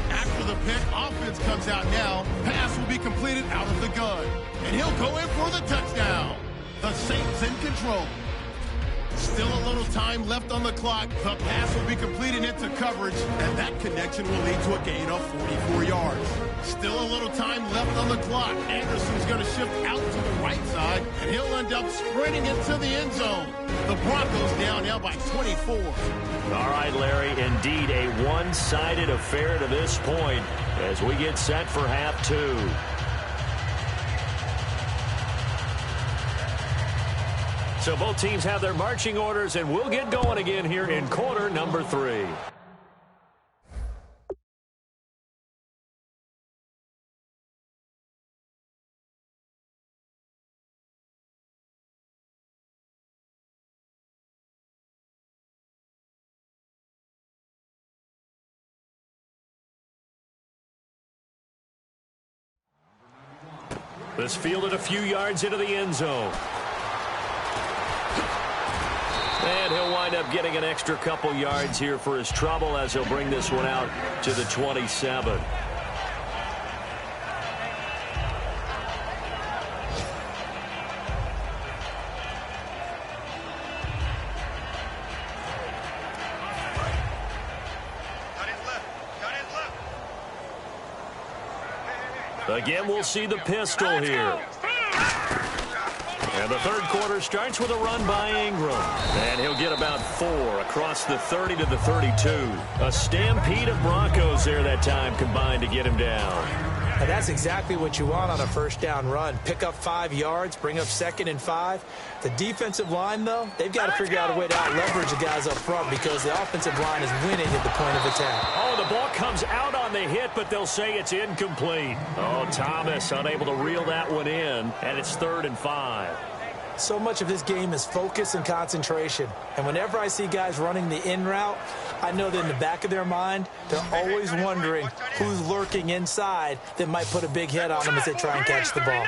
After the pick, offense comes out now. Pass will be completed out of the gun, and he'll go in for the touchdown. The Saints in control. Still a little time left on the clock. The pass will be completed into coverage, and that connection will lead to a gain of 44 yards. Still a little time left on the clock. Anderson's going to shift out to the right side, and he'll end up sprinting into the end zone. The Broncos down now by 24. All right, Larry, indeed a one-sided affair to this point as we get set for half two. So both teams have their marching orders, and we'll get going again here in quarter number 3. This fielded a few yards into the end zone. And he'll wind up getting an extra couple yards here for his trouble as he'll bring this one out to the 27. Again, we'll see the pistol here. And the third quarter starts with a run by Ingram. And he'll get about 4 across the 30 to the 32. A stampede of Broncos there that time combined to get him down. And that's exactly what you want on a first down run. Pick up 5 yards, bring up 2nd and 5. The defensive line, though, they've got to figure out a way to out-leverage the guys up front because the offensive line is winning at the point of attack. Oh, the ball comes out on the hit, but they'll say it's incomplete. Oh, Thomas unable to reel that one in, and it's 3rd and 5. So much of this game is focus and concentration. And whenever I see guys running the in route, I know that in the back of their mind, they're always wondering who's lurking inside that might put a big hit on them as they try and catch the ball.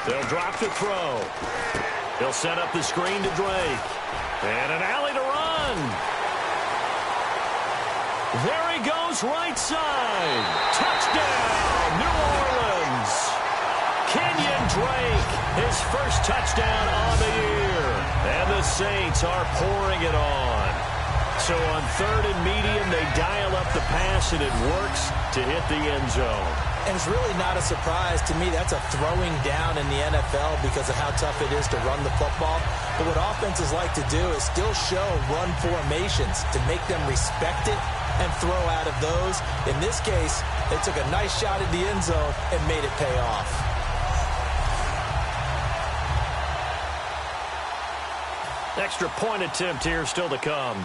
They'll drop the throw. They'll set up the screen to Drake. And an alley to run. There he goes, right side. Touchdown, New Orleans. Kenyon Drake, his first touchdown on the year. And the Saints are pouring it on. So on 3rd and medium, they dial up the pass, and it works to hit the end zone. And it's really not a surprise to me. That's a throwing down in the NFL because of how tough it is to run the football. But what offenses like to do is still show run formations to make them respect it and throw out of those. In this case, they took a nice shot at the end zone and made it pay off. Extra point attempt here still to come.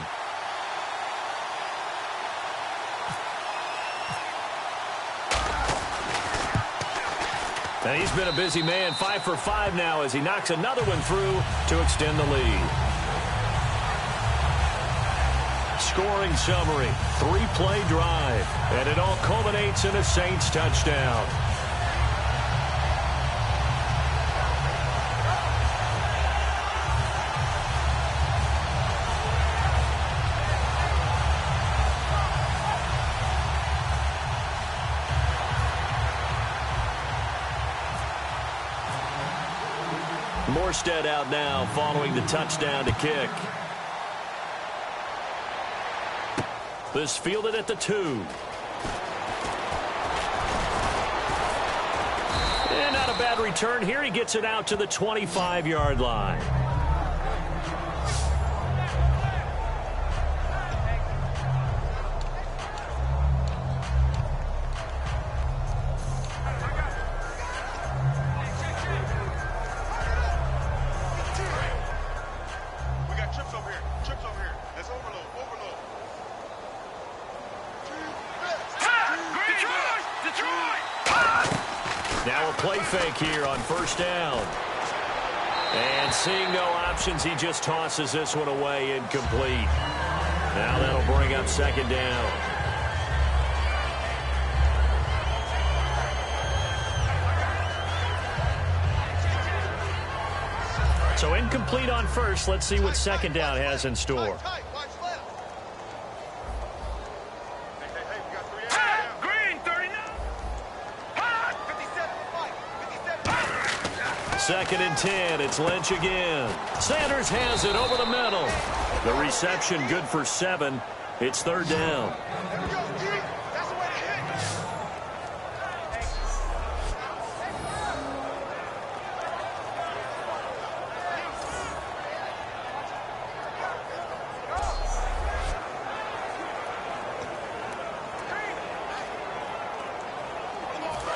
And he's been a busy man, 5 for 5 now as he knocks another one through to extend the lead. Scoring summary, 3-play drive, and it all culminates in a Saints touchdown. Morstead out now following the touchdown to kick. This fielded at the 2. And not a bad return here. He gets it out to the 25-yard line. Now a play fake here on first down. And seeing no options, he just tosses this one away incomplete. Now that'll bring up 2nd down. So incomplete on first. Let's see what 2nd down has in store. 2nd and 10. It's Lynch again. Sanders has it over the middle. The reception good for 7. It's 3rd down. There we go, get it. That's the way to hit.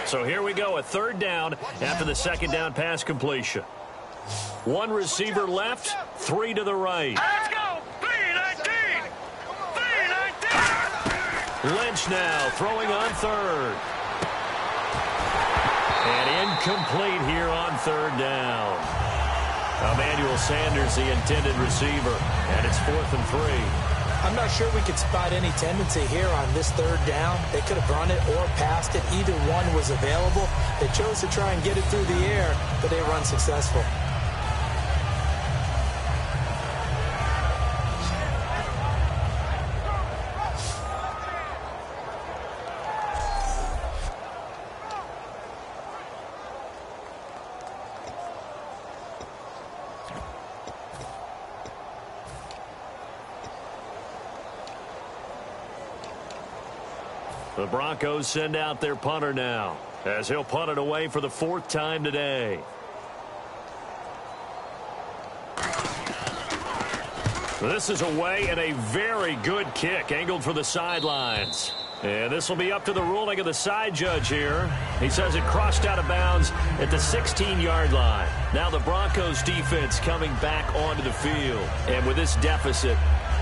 So here we go, a 3rd down after the 2nd down pass completion. 1 receiver left, 3 to the right. Let's go. 3-19. 3-19. Lynch now throwing on 3rd. And incomplete here on 3rd down. Emmanuel Sanders, the intended receiver. And it's 4th and 3. I'm not sure we could spot any tendency here on this 3rd down. They could have run it or passed it. Either one was available. They chose to try and get it through the air, but they were unsuccessful. The Broncos send out their punter now, as he'll punt it away for the 4th time today. This is away and a very good kick, angled for the sidelines. And this will be up to the ruling of the side judge here. He says it crossed out of bounds at the 16-yard line. Now the Broncos defense coming back onto the field. And with this deficit,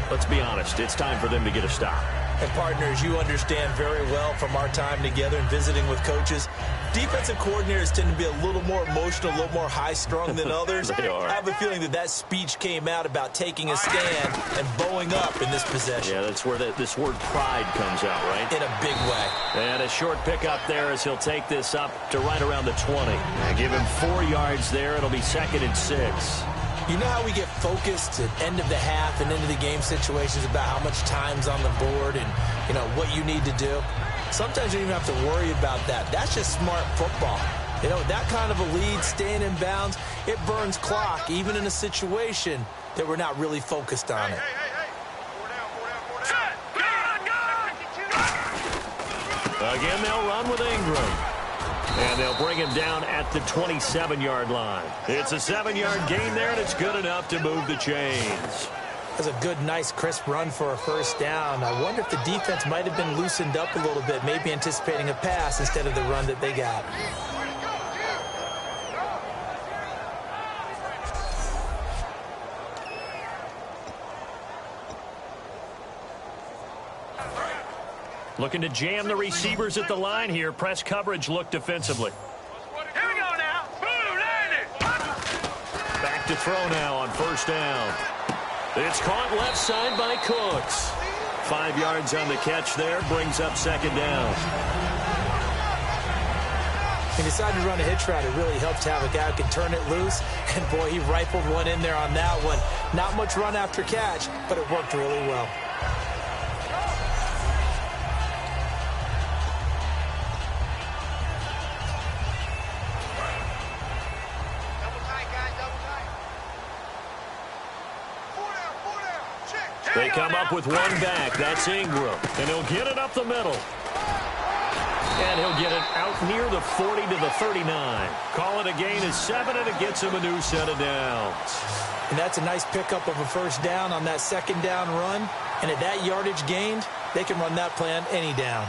let's be honest, it's time for them to get a stop. And partners, you understand very well from our time together and visiting with coaches, defensive coordinators tend to be a little more emotional, a little more high-strung than others. They are. I have a feeling that speech came out about taking a stand and bowing up in this possession. Yeah, that's where this word pride comes out, right? In a big way. And a short pickup there as he'll take this up to right around the 20. And give him 4 yards there. It'll be 2nd and 6. You know how we get focused at end of the half and into the game situations about how much time's on the board and, you know, what you need to do? Sometimes you don't even have to worry about that. That's just smart football. You know, that kind of a lead, staying in bounds, it burns clock, even in a situation that we're not really focused on it. Again, they'll run with Ingram. And they'll bring him down at the 27-yard line. It's a 7-yard gain there, and it's good enough to move the chains. That's a good, nice, crisp run for a 1st down. I wonder if the defense might have been loosened up a little bit, maybe anticipating a pass instead of the run that they got. Looking to jam the receivers at the line here. Press coverage look defensively. Here we go now. Boom, Back to throw now on 1st down. It's caught left side by Cooks. 5 yards on the catch there. Brings up 2nd down. He decided to run a hitch route. It really helps to have a guy who can turn it loose. And, boy, he rifled one in there on that one. Not much run after catch, but it worked really well. They come up with 1 back. That's Ingram. And he'll get it up the middle. And he'll get it out near the 40 to the 39. Call it a gain of 7, and it gets him a new set of downs. And that's a nice pickup of a 1st down on that 2nd down run. And at that yardage gained, they can run that play on any down.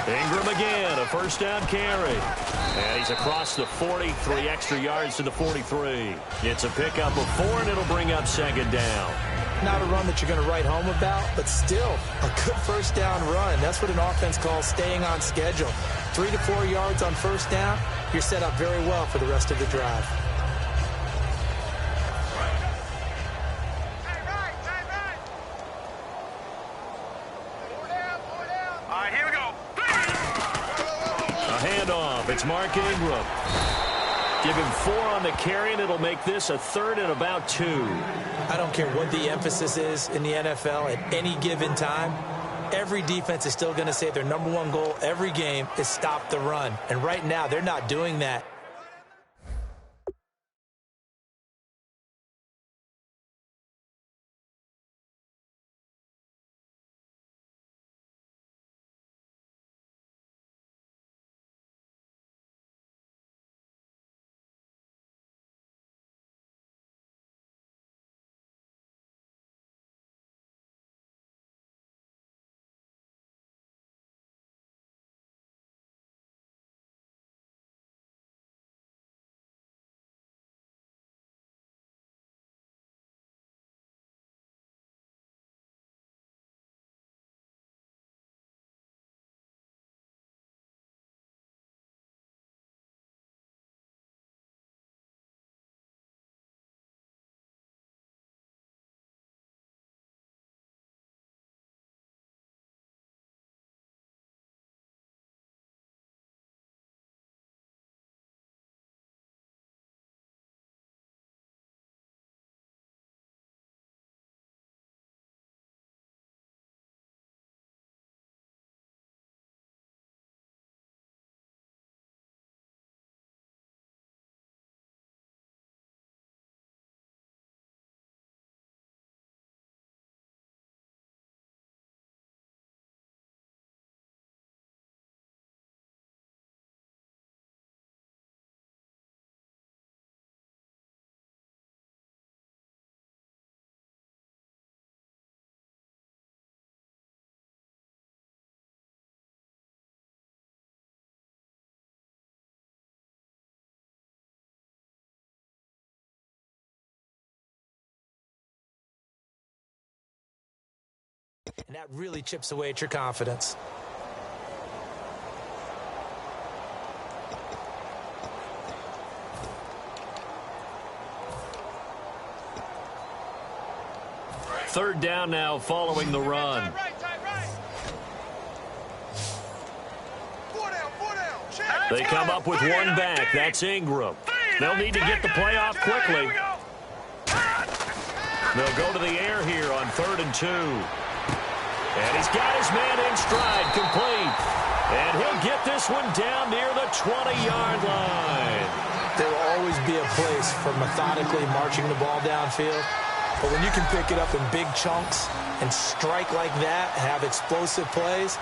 Ingram again, a 1st down carry. And he's across the 40, 3 extra yards to the 43. It's a pickup of 4, and it'll bring up 2nd down. Not a run that you're going to write home about, but still a good 1st down run. That's what an offense calls staying on schedule. 3 to 4 yards on 1st down, you're set up very well for the rest of the drive. It's Mark Ingram. Give him 4 on the carry, and it'll make this a 3rd and about 2. I don't care what the emphasis is in the NFL at any given time. Every defense is still going to say their #1 goal every game is stop the run. And right now, they're not doing that. And that really chips away at your confidence. Third down now following the run. They come up with one back. That's Ingram. They'll need to get the play off quickly. They'll go to the air here on 3rd and 2. And he's got his man in stride, complete. And he'll get this one down near the 20-yard line. There will always be a place for methodically marching the ball downfield. But when you can pick it up in big chunks and strike like that, have explosive plays,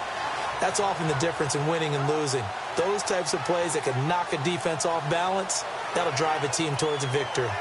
that's often the difference in winning and losing. Those types of plays that can knock a defense off balance, that'll drive a team towards a victory.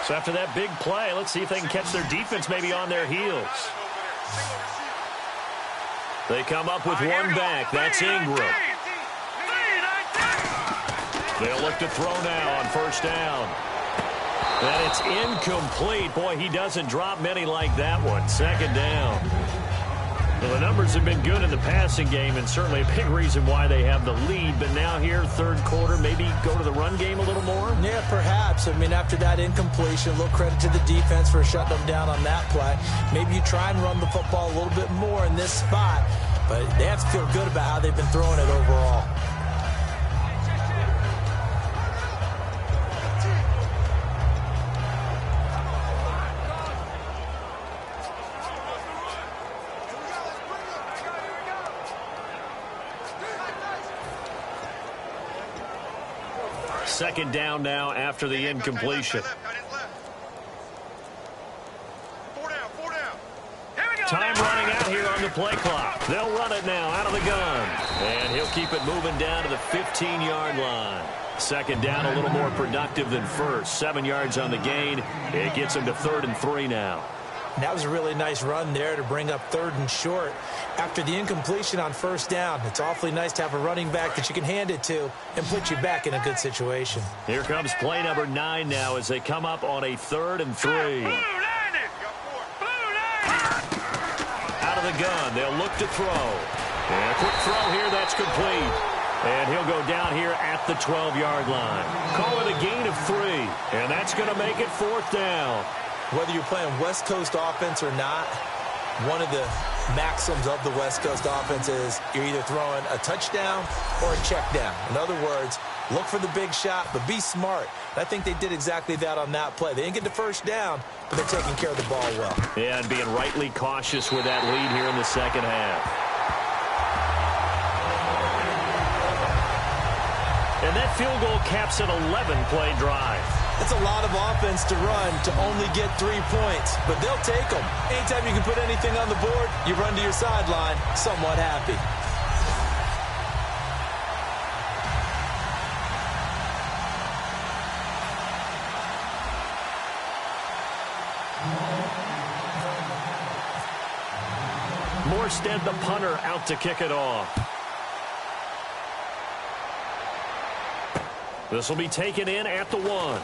So after that big play, let's see if they can catch their defense maybe on their heels. They come up with one back. That's Ingram. They'll look to throw now on 1st down. And it's incomplete. Boy, he doesn't drop many like that one. 2nd down. Well, the numbers have been good in the passing game, and certainly a big reason why they have the lead. But now here, third quarter, maybe go to the run game a little more? Yeah, perhaps. I mean, after that incompletion, a little credit to the defense for shutting them down on that play. Maybe you try and run the football a little bit more in this spot, but they have to feel good about how they've been throwing it overall. Second down now after the incompletion. Time running out here on the play clock. They'll run it now out of the gun. And he'll keep it moving down to the 15-yard line. Second down a little more productive than first. 7 yards on the gain. It gets him to 3rd and 3 now. That was a really nice run there to bring up 3rd and short. After the incompletion on first down, it's awfully nice to have a running back that you can hand it to and put you back in a good situation. Here comes play number 9 now as they come up on a 3rd and 3. Out of the gun, they'll look to throw. And a quick throw here, that's complete. And he'll go down here at the 12-yard line. Call it a gain of 3, and that's going to make it 4th down. Whether you're playing West Coast offense or not, one of the maxims of the West Coast offense is you're either throwing a touchdown or a check down. In other words, look for the big shot, but be smart. And I think they did exactly that on that play. They didn't get the first down, but they're taking care of the ball well. Yeah, and being rightly cautious with that lead here in the second half. And that field goal caps an 11-play drive. It's a lot of offense to run to only get 3 points, but they'll take them. Anytime you can put anything on the board, you run to your sideline somewhat happy. Morstead, the punter, out to kick it off. This will be taken in at the 1.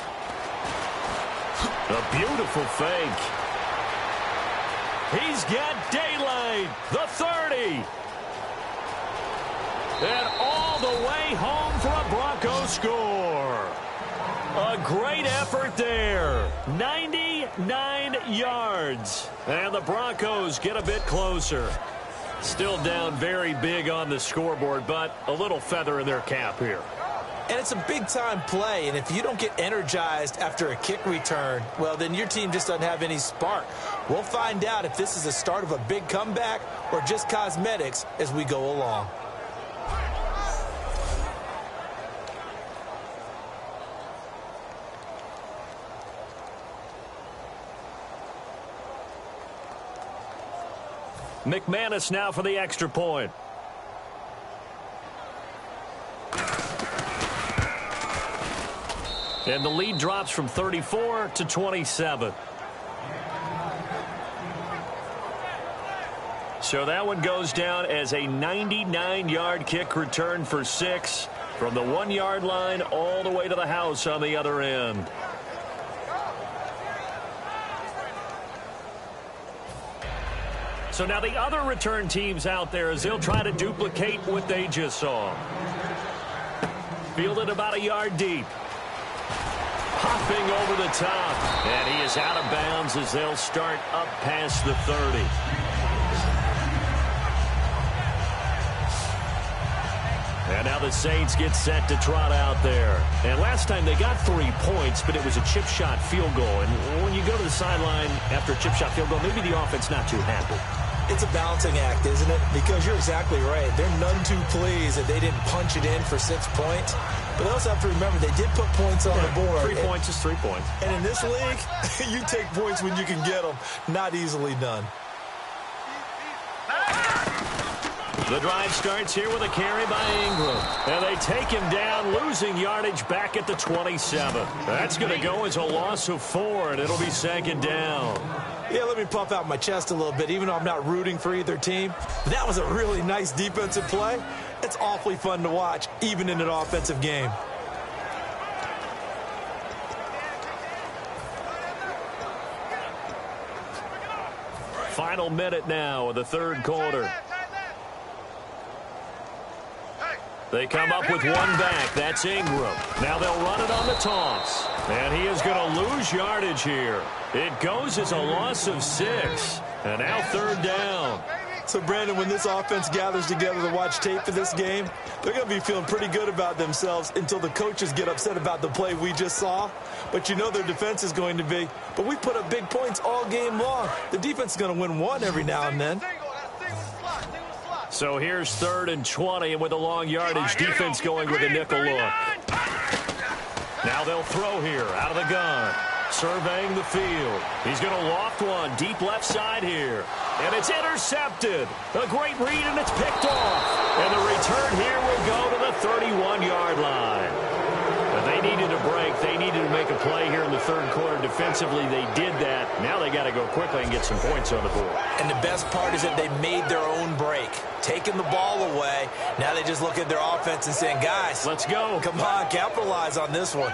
A beautiful fake. He's got daylight. The 30. And all the way home for a Broncos score. A great effort there. 99 yards. And the Broncos get a bit closer. Still down very big on the scoreboard, but a little feather in their cap here. And it's a big-time play, and if you don't get energized after a kick return, well, then your team just doesn't have any spark. We'll find out if this is the start of a big comeback or just cosmetics as we go along. McManus now for the extra point. And the lead drops from 34 to 27. So that one goes down as a 99-yard kick return for 6 from the 1-yard line all the way to the house on the other end. So now the other return teams out there as they'll try to duplicate what they just saw. Fielded about a yard deep. Hopping over the top. And he is out of bounds as they'll start up past the 30. And now the Saints get set to trot out there. And last time they got 3 points, but it was a chip shot field goal. And when you go to the sideline after a chip shot field goal, maybe the offense not too happy. It's a balancing act, isn't it? Because you're exactly right. They're none too pleased that they didn't punch it in for 6 points. But they also have to remember they did put points on the board. 3 points is 3 points. And in this league, you take points when you can get them. Not easily done. The drive starts here with a carry by Ingram. And they take him down, losing yardage back at the 27. That's going to go as a loss of 4, and it'll be second down. Yeah, let me puff out my chest a little bit, even though I'm not rooting for either team. That was a really nice defensive play. It's awfully fun to watch, even in an offensive game. Final minute now of the third quarter. They come up with one back. That's Ingram. Now they'll run it on the toss. And he is going to lose yardage here. It goes as a loss of 6. And now third down. So, Brandon, when this offense gathers together to watch tape for this game, they're going to be feeling pretty good about themselves until the coaches get upset about the play we just saw. But you know their defense is going to be. But we put up big points all game long. The defense is going to win one every now and then. So here's 3rd and 20, and with a long yardage, defense going with a nickel look. Now they'll throw here out of the gun. Surveying the field. He's going to loft one deep left side here. And it's intercepted. A great read, and it's picked off. And the return here will go to the 31-yard line. But they needed a break. They needed to make a play here in the third quarter. Defensively, they did that. Now they got to go quickly and get some points on the board. And the best part is that they made their own break. Taking the ball away. Now they just look at their offense and saying, guys, let's go. Come on, capitalize on this one.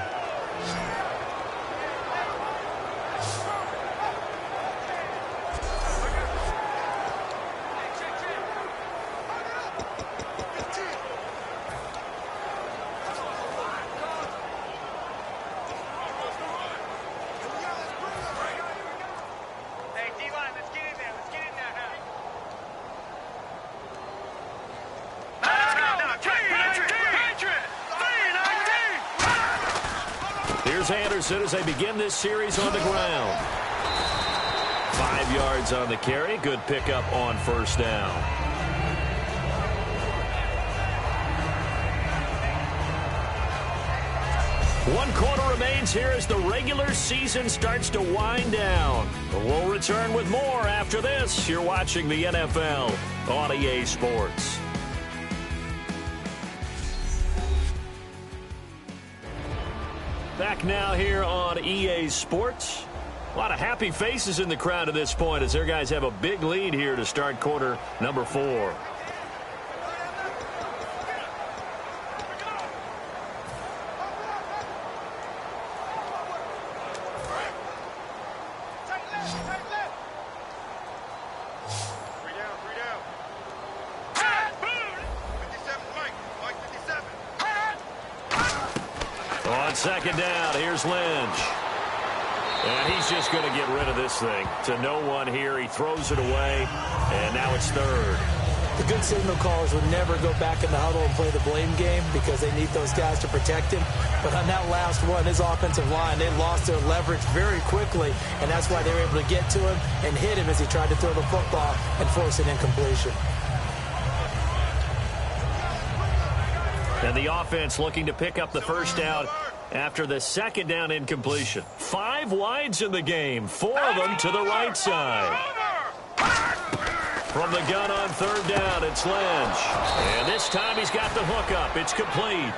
Anderson as they begin this series on the ground. 5 yards on the carry. Good pickup on first down. One quarter remains here as the regular season starts to wind down. We'll return with more after this. You're watching the NFL on EA Sports. Back now here on EA Sports. A lot of happy faces in the crowd at this point as their guys have a big lead here to start quarter number 4. Second down, here's Lynch. And he's just going to get rid of this thing to no one here. He throws it away, and now it's third. The good signal callers would never go back in the huddle and play the blame game because they need those guys to protect him. But on that last one, his offensive line, they lost their leverage very quickly, and that's why they were able to get to him and hit him as he tried to throw the football and force an incompletion. And the offense looking to pick up the first down after the second down incompletion. 5 wides in the game, 4 of them to the right side. From the gun on third down, it's Lynch. And this time he's got the hook up. It's complete.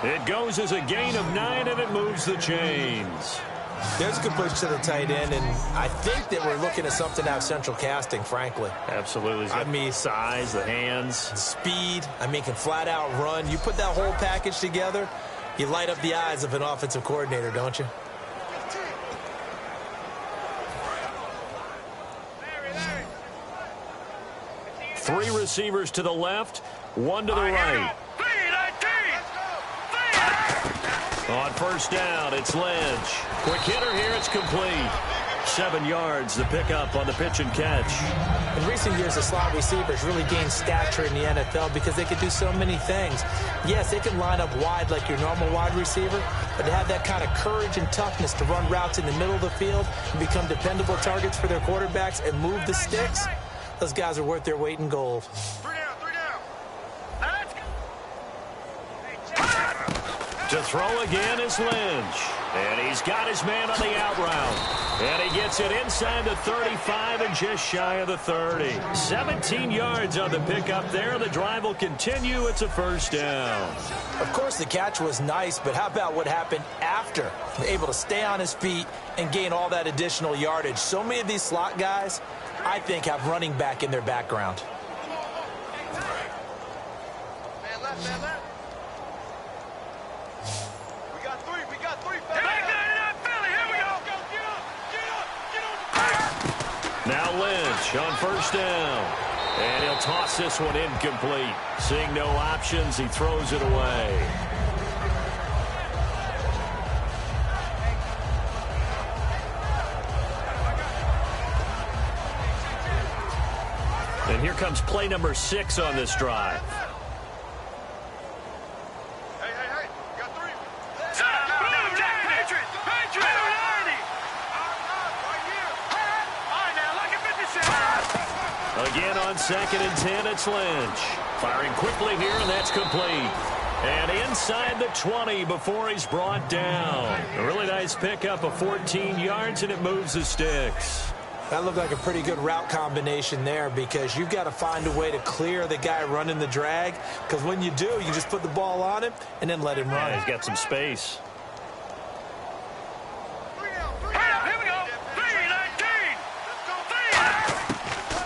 It goes as a gain of 9, and it moves the chains. There's a good push to the tight end, and I think that we're looking at something out of central casting, frankly. Absolutely. I mean, size, the hands. Speed. I mean, can flat out run. You put that whole package together, you light up the eyes of an offensive coordinator, don't you? Three receivers to the left, 1 to the right. On first down, it's Lynch. Quick hitter here, it's complete. 7 yards, the pickup on the pitch and catch. In recent years, the slot receivers really gained stature in the NFL because they could do so many things. Yes, they can line up wide like your normal wide receiver, but to have that kind of courage and toughness to run routes in the middle of the field and become dependable targets for their quarterbacks and move the sticks, those guys are worth their weight in gold. 3 down. Let's go. To throw again is Lynch. And he's got his man on the out route. And he gets it inside the 35 and just shy of the 30. 17 yards on the pickup there. The drive will continue. It's a first down. Of course, the catch was nice, but how about what happened after? Able to stay on his feet and gain all that additional yardage. So many of these slot guys, I think, have running back in their background. Man left. We got three. Back there in that Philly. Here we go. Now Lynch on first down. And he'll toss this one incomplete. Seeing no options, he throws it away. And here comes play number 6 on this drive. Again on 2nd and 10, it's Lynch. Firing quickly here, and that's complete. And inside the 20 before he's brought down. A really nice pickup of 14 yards, and it moves the sticks. That looked like a pretty good route combination there, because you've got to find a way to clear the guy running the drag, because when you do, you just put the ball on him and then let him run. Yeah, he's got some space.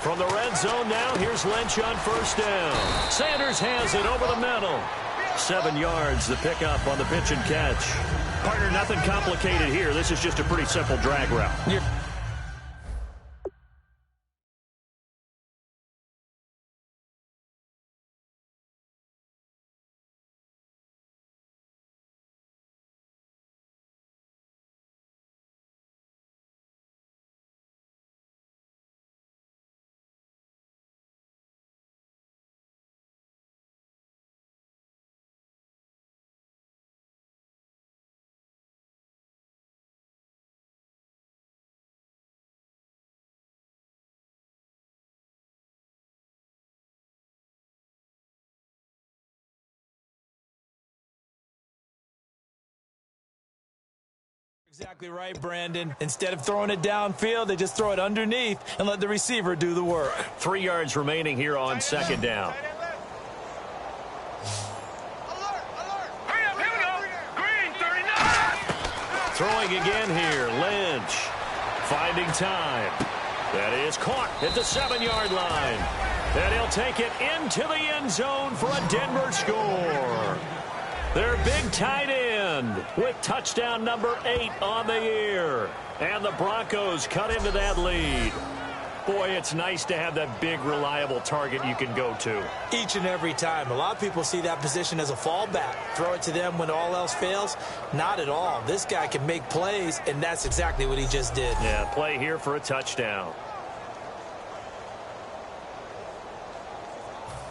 From the red zone now, here's Lynch on first down. Sanders has it over the middle. 7 yards, the pickup on the pitch and catch. Partner, nothing complicated here. This is just a pretty simple drag route. Exactly right, Brandon. Instead of throwing it downfield, they just throw it underneath and let the receiver do the work. 3 yards remaining here on 2nd down. Throwing again here, Lynch. Finding time. That is caught at the 7-yard line. And he'll take it into the end zone for a Denver score. Their big tight end with touchdown number 8 on the year. And the Broncos cut into that lead. Boy, it's nice to have that big, reliable target you can go to. Each and every time. A lot of people see that position as a fallback. Throw it to them when all else fails. Not at all. This guy can make plays, and that's exactly what he just did. Yeah, play here for a touchdown.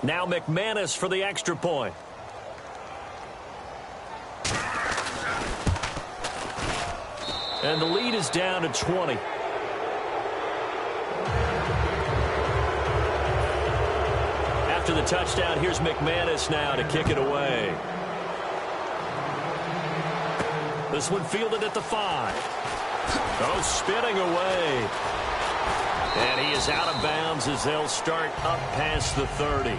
Now McManus for the extra point. And the lead is down to 20. After the touchdown, here's McManus now to kick it away. This one fielded at the 5. Oh, spinning away. And he is out of bounds as they'll start up past the 30.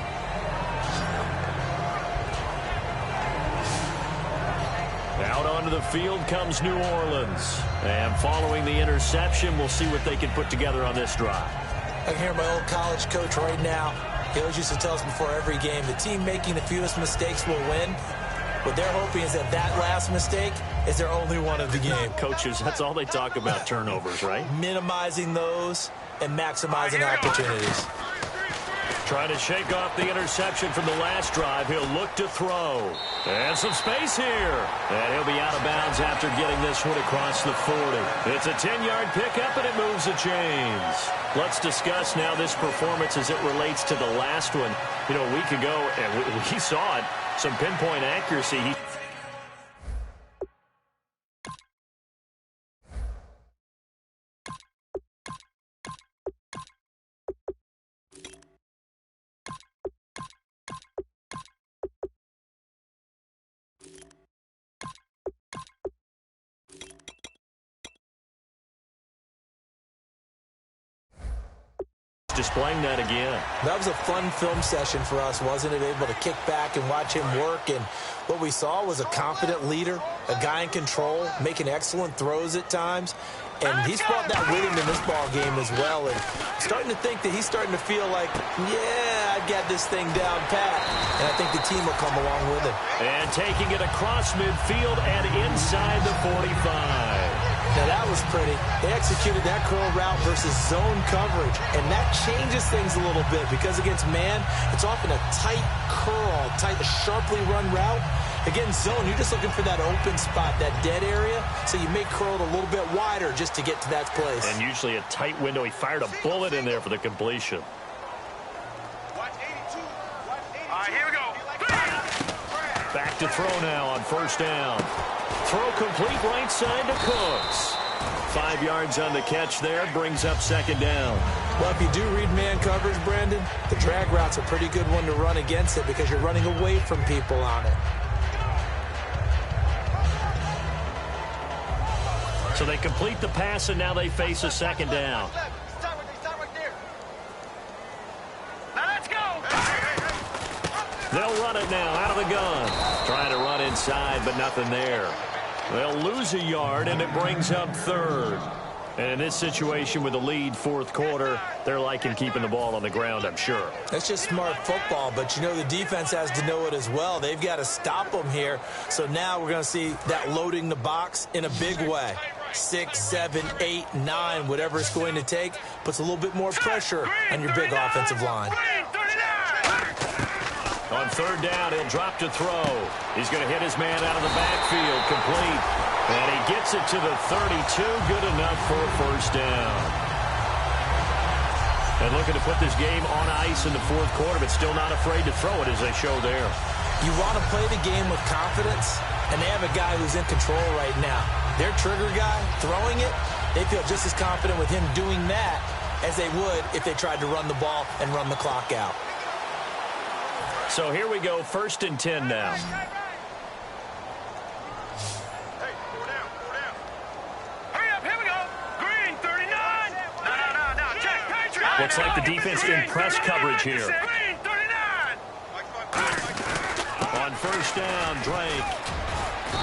Out onto the field comes New Orleans. And following the interception, we'll see what they can put together on this drive. I can hear my old college coach right now. He always used to tell us before every game, the team making the fewest mistakes will win. What they're hoping is that that last mistake is their only one of the game. Coaches, that's all they talk about, turnovers, right? Minimizing those and maximizing opportunities. Trying to shake off the interception from the last drive. He'll look to throw. And some space here. And he'll be out of bounds after getting this one across the 40. It's a 10-yard pickup, and it moves the chains. Let's discuss now this performance as it relates to the last one. You know, a week ago, and we saw it, some pinpoint accuracy. Displaying that again. That was a fun film session for us, wasn't it? Able to kick back and watch him work. And what we saw was a confident leader, a guy in control, making excellent throws at times. And he's brought that with him in this ball game as well. And starting to think that he's starting to feel like, yeah, I got this thing down pat. And I think the team will come along with him. And taking it across midfield and inside the 45. Now that was pretty. They executed that curl route versus zone coverage, and that changes things a little bit because against man, it's often a tight curl, sharply run route. Against zone, you're just looking for that open spot, that dead area, so you may curl it a little bit wider just to get to that place. And usually a tight window. He fired a bullet in there for the completion. Watch 82. Watch 82. All right, here we go. Back to throw now on first down. Throw complete right side to Cooks. 5 yards on the catch there, brings up second down. Well, if you do read man coverage, Brandon, the drag route's a pretty good one to run against it because you're running away from people on it. So they complete the pass, and now they face a second down. Stop right there. Now let's go. They'll run it now out of the gun. Trying to run inside, but nothing there. They'll lose a yard, and it brings up third. And in this situation with the lead fourth quarter, they're liking keeping the ball on the ground, I'm sure. That's just smart football, but you know the defense has to know it as well. They've got to stop them here. So now we're going to see that loading the box in a big way. 6, 7, 8, 9, whatever it's going to take, puts a little bit more pressure on your big offensive line. On third down, he'll drop to throw. He's going to hit his man out of the backfield, complete. And he gets it to the 32, good enough for a first down. And looking to put this game on ice in the fourth quarter, but still not afraid to throw it as they show there. You want to play the game with confidence, and they have a guy who's in control right now. Their trigger guy, throwing it, they feel just as confident with him doing that as they would if they tried to run the ball and run the clock out. So here we go, 1st and 10 now. Looks like the defense in press coverage here. On first down, Drake.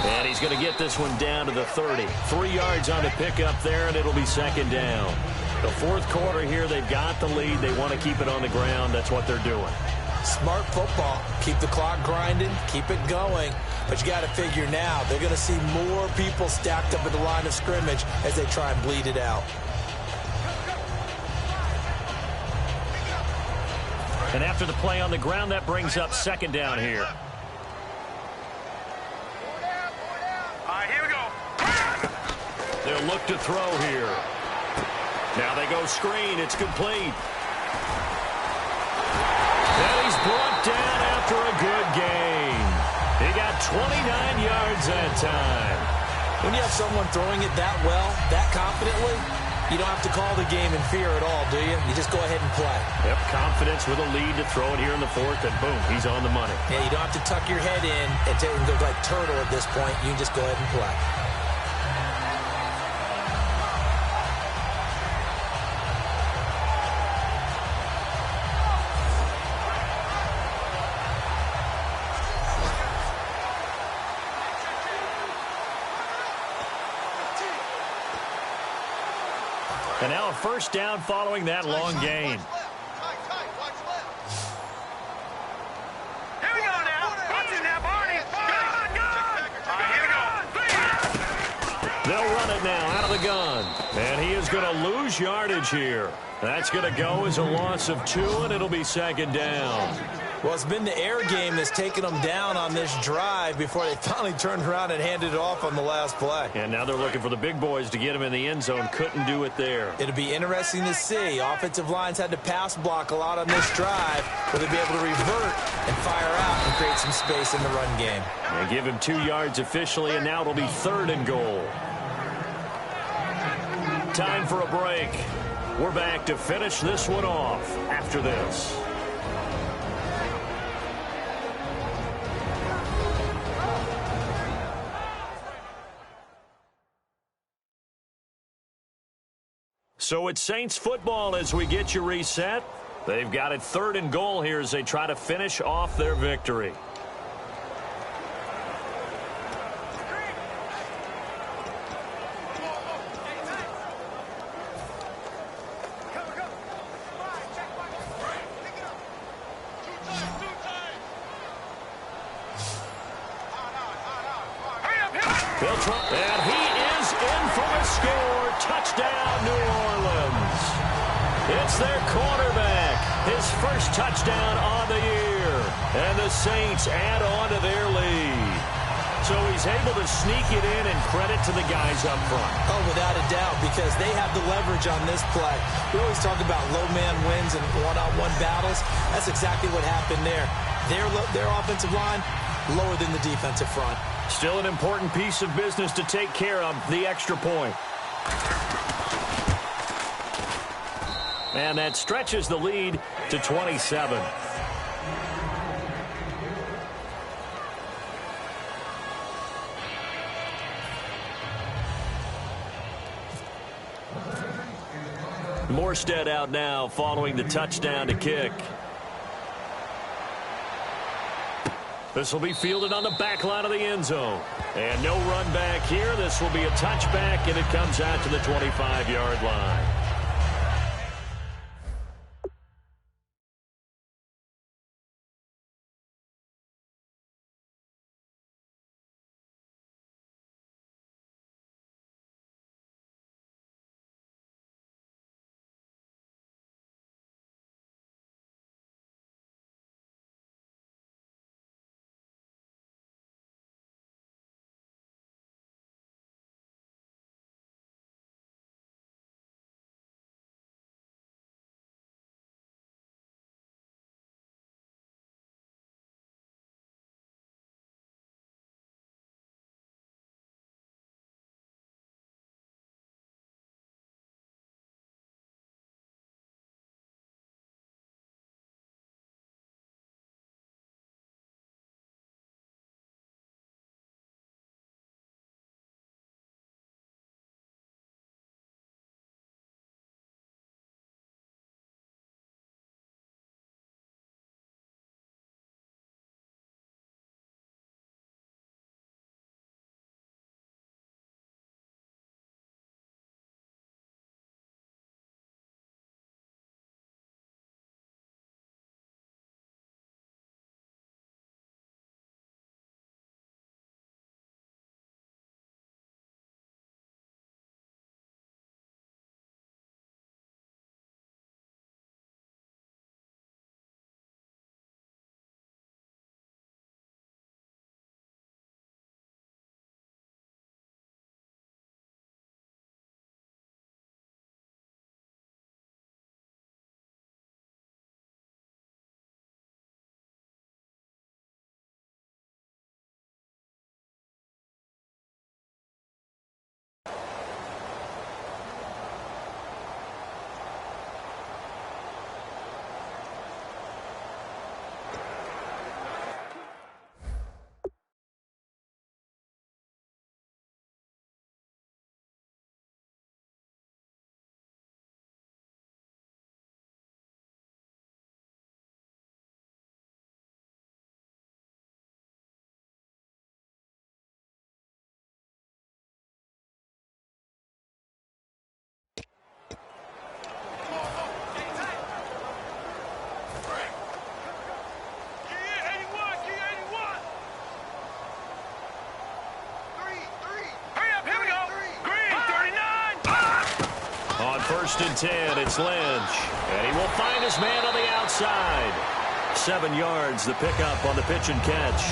And he's going to get this one down to the 30. 3 yards on the pickup there, and it'll be second down. The fourth quarter here, they've got the lead. They want to keep it on the ground. That's what they're doing. Smart football. Keep the clock grinding, keep it going. But you got to figure now, they're going to see more people stacked up at the line of scrimmage as they try and bleed it out. And after the play on the ground, that brings up second down here. All right, here we go. They'll look to throw here. Now they go screen. It's complete. And he's brought down after a good gain. He got 29 yards that time. When you have someone throwing it that well, that confidently, you don't have to call the game in fear at all, do you? You just go ahead and play. Yep, confidence with a lead to throw it here in the fourth, and boom, he's on the money. Yeah, you don't have to tuck your head in and go like turtle at this point. You can just go ahead and play. And now a first down following that long gain. Here we go now. What's in that, Barney? Good. They'll run it now out of the gun. And he is going to lose yardage here. That's going to go as a loss of 2, and it'll be second down. Well, it's been the air game that's taken them down on this drive before they finally turned around and handed it off on the last play. And now they're looking for the big boys to get him in the end zone. Couldn't do it there. It'll be interesting to see. Offensive lines had to pass block a lot on this drive. Will they be able to revert and fire out and create some space in the run game? They give him 2 yards officially, and now it'll be 3rd and goal. Time for a break. We're back to finish this one off after this. So it's Saints football as we get you reset. They've got it 3rd and goal here as they try to finish off their victory. And he is infamous score. Touchdown, New Orleans. It's their quarterback. His first touchdown on the year. And the Saints add on to their lead. So he's able to sneak it in, and credit to the guys up front. Oh, without a doubt, because they have the leverage on this play. We always talk about low man wins and one-on-one battles. That's exactly what happened there. Their offensive line lower than the defensive front. Still an important piece of business to take care of, the extra point. And that stretches the lead to 27. Morstead out now following the touchdown to kick. This will be fielded on the back line of the end zone. And no run back here. This will be a touchback, and it comes out to the 25-yard line. First and 10, it's Lynch. And he will find his man on the outside. 7 yards, the pickup on the pitch and catch.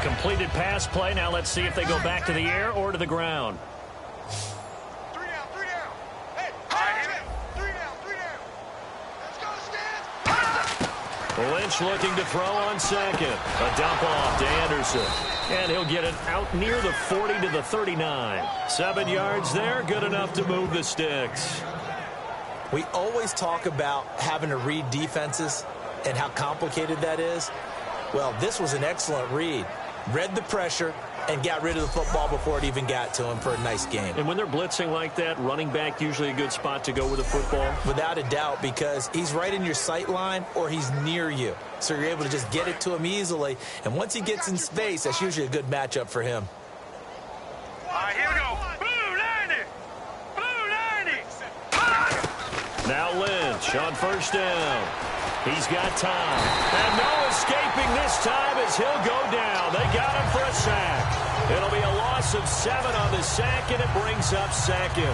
Completed pass play. Now let's see if they go back to the air or to the ground. 3 down, 3 down. Hey, 3 down, 3 down. Let's go, Stans. Lynch looking to throw on second. A dump off to Anderson. And he'll get it out near the 40 to the 39. 7 yards there, good enough to move the sticks. We always talk about having to read defenses and how complicated that is. Well, this was an excellent read. Read the pressure, and got rid of the football before it even got to him for a nice game. And when they're blitzing like that, running back usually a good spot to go with the football? Without a doubt, because he's right in your sight line or he's near you. So you're able to just get it to him easily. And once he gets in space, that's usually a good matchup for him. All right, here we go. Blue 90. Blue 90. Now Lynch on first down. He's got time. And no escaping this time as he'll go down. They got him for a sack. It'll be a loss of 7 on the sack, and it brings up second.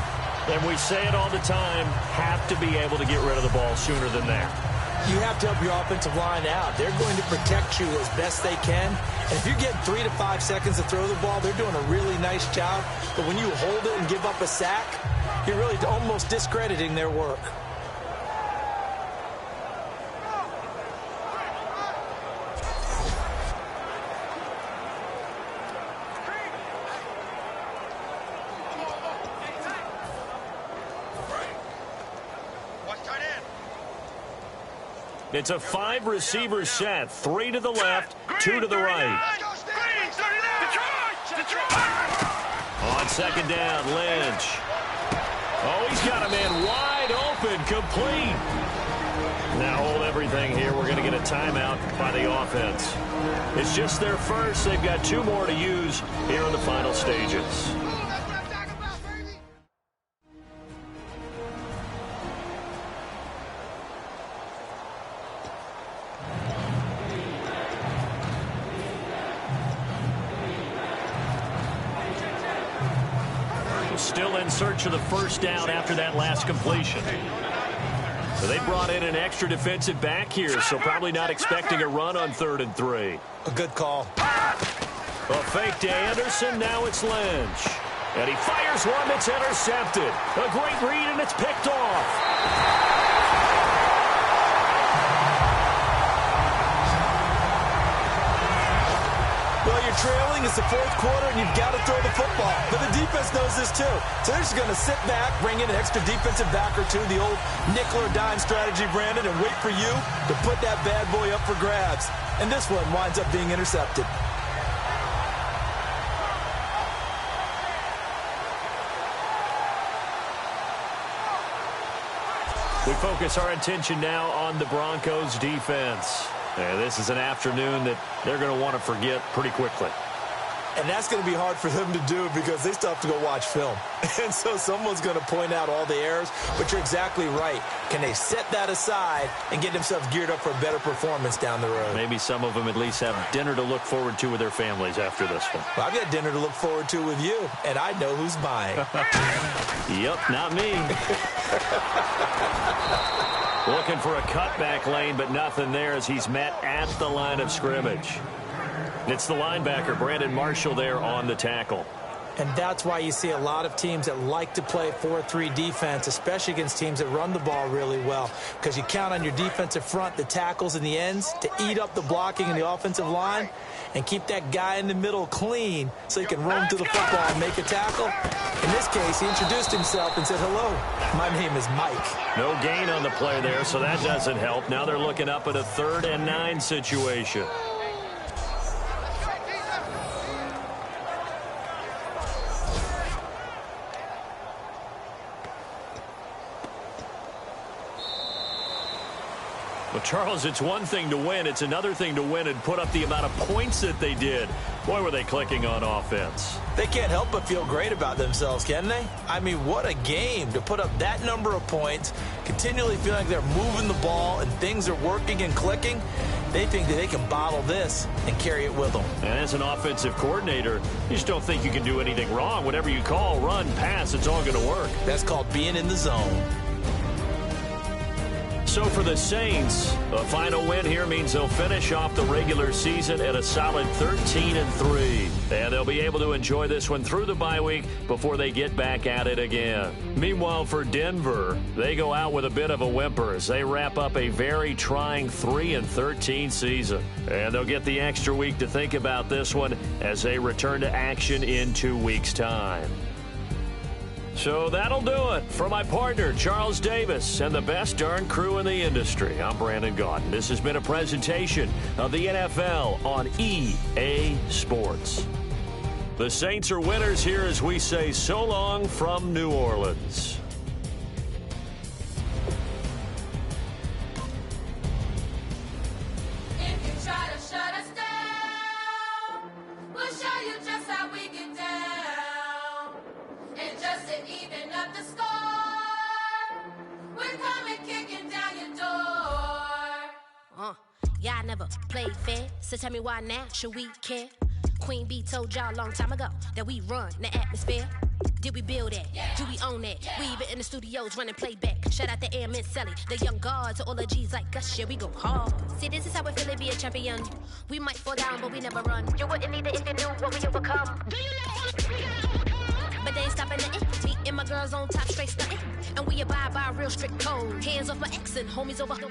And we say it all the time, have to be able to get rid of the ball sooner than that. You have to help your offensive line out. They're going to protect you as best they can. And if you're getting 3 to 5 seconds to throw the ball, they're doing a really nice job. But when you hold it and give up a sack, you're really almost discrediting their work. It's a 5-receiver set, 3 to the left, 2 to the right. On second down, Lynch. Oh, he's got a man wide open, complete. Now hold everything here. We're going to get a timeout by the offense. It's just their first. They've got 2 more to use here in the final stages. Still in search of the first down after that last completion. So they brought in an extra defensive back here, so probably not expecting a run on 3rd and 3. A good call. A fake to Anderson, now it's Lynch. And he fires one that's intercepted. A great read, and it's picked off. Well, you're trailing. It's the 4th quarter, and you've got to throw the football. But the defense knows this, too. So they're just going to sit back, bring in an extra defensive back or 2, the old nickel or dime strategy, Brandon, and wait for you to put that bad boy up for grabs. And this one winds up being intercepted. We focus our attention now on the Broncos defense. And this is an afternoon that they're going to want to forget pretty quickly. And that's going to be hard for them to do because they still have to go watch film. And so someone's going to point out all the errors. But you're exactly right. Can they set that aside and get themselves geared up for a better performance down the road? Maybe some of them at least have dinner to look forward to with their families after this one. Well, I've got dinner to look forward to with you, and I know who's buying. Yep, not me. Looking for a cutback lane, but nothing there as he's met at the line of scrimmage. It's the linebacker, Brandon Marshall, there on the tackle. And that's why you see a lot of teams that like to play 4-3 defense, especially against teams that run the ball really well, because you count on your defensive front, the tackles and the ends, to eat up the blocking in the offensive line and keep that guy in the middle clean so he can roam to the football and make a tackle. In this case, he introduced himself and said, "Hello, my name is Mike." No gain on the play there, so that doesn't help. Now they're looking up at a 3rd and 9 situation. Well, Charles, it's one thing to win. It's another thing to win and put up the amount of points that they did. Boy, were they clicking on offense. They can't help but feel great about themselves, can they? I mean, what a game to put up that number of points, continually feeling like they're moving the ball and things are working and clicking. They think that they can bottle this and carry it with them. And as an offensive coordinator, you just don't think you can do anything wrong. Whatever you call, run, pass, it's all going to work. That's called being in the zone. So for the Saints, a final win here means they'll finish off the regular season at a solid 13-3. And they'll be able to enjoy this one through the bye week before they get back at it again. Meanwhile, for Denver, they go out with a bit of a whimper as they wrap up a very trying 3-13 season. And they'll get the extra week to think about this one as they return to action in 2 weeks' time. So that'll do it. For my partner, Charles Davis, and the best darn crew in the industry, I'm Brandon Gaudin. This has been a presentation of the NFL on EA Sports. The Saints are winners here as we say so long from New Orleans. If you try to shut us down, we'll show you just how we get down. And just to even up the score, we're coming kicking down your door. Y'all never played fair, so tell me why now should we care? Queen Bee told y'all a long time ago that we run the atmosphere. Did we build that? Yeah. Do we own that? Yeah. We even in the studios running playback. Shout out to Airman Sally, the young guard, to all the G's like us. Yeah, we go hard. See, this is how we feel to be a champion. We might fall down, but we never run. You wouldn't need it if you knew what we overcome. Do you know all we gotta overcome? But they ain't stopping nothing. Me and my girls on top, straight stunting. And we abide by a real strict code. Hands off my ex and homies over. If you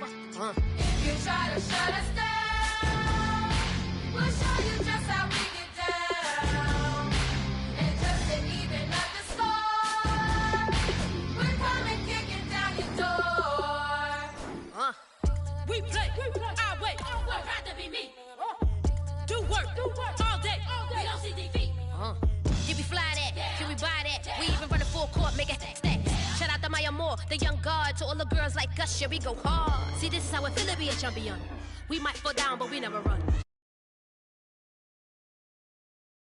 try to shut us down, we'll show you just how we get down. And just to even up the score, we're coming kicking down your door. We play. I wait. I'd rather be me. Do work all day. We don't see defeat. Can we fly that? Can we buy that? We even run a full court, make it stack. Shout out to Maya Moore, the young guard, to all the girls like us. Yeah, we go hard. See, this is how it feel to be a champion. We might fall down, but we never run.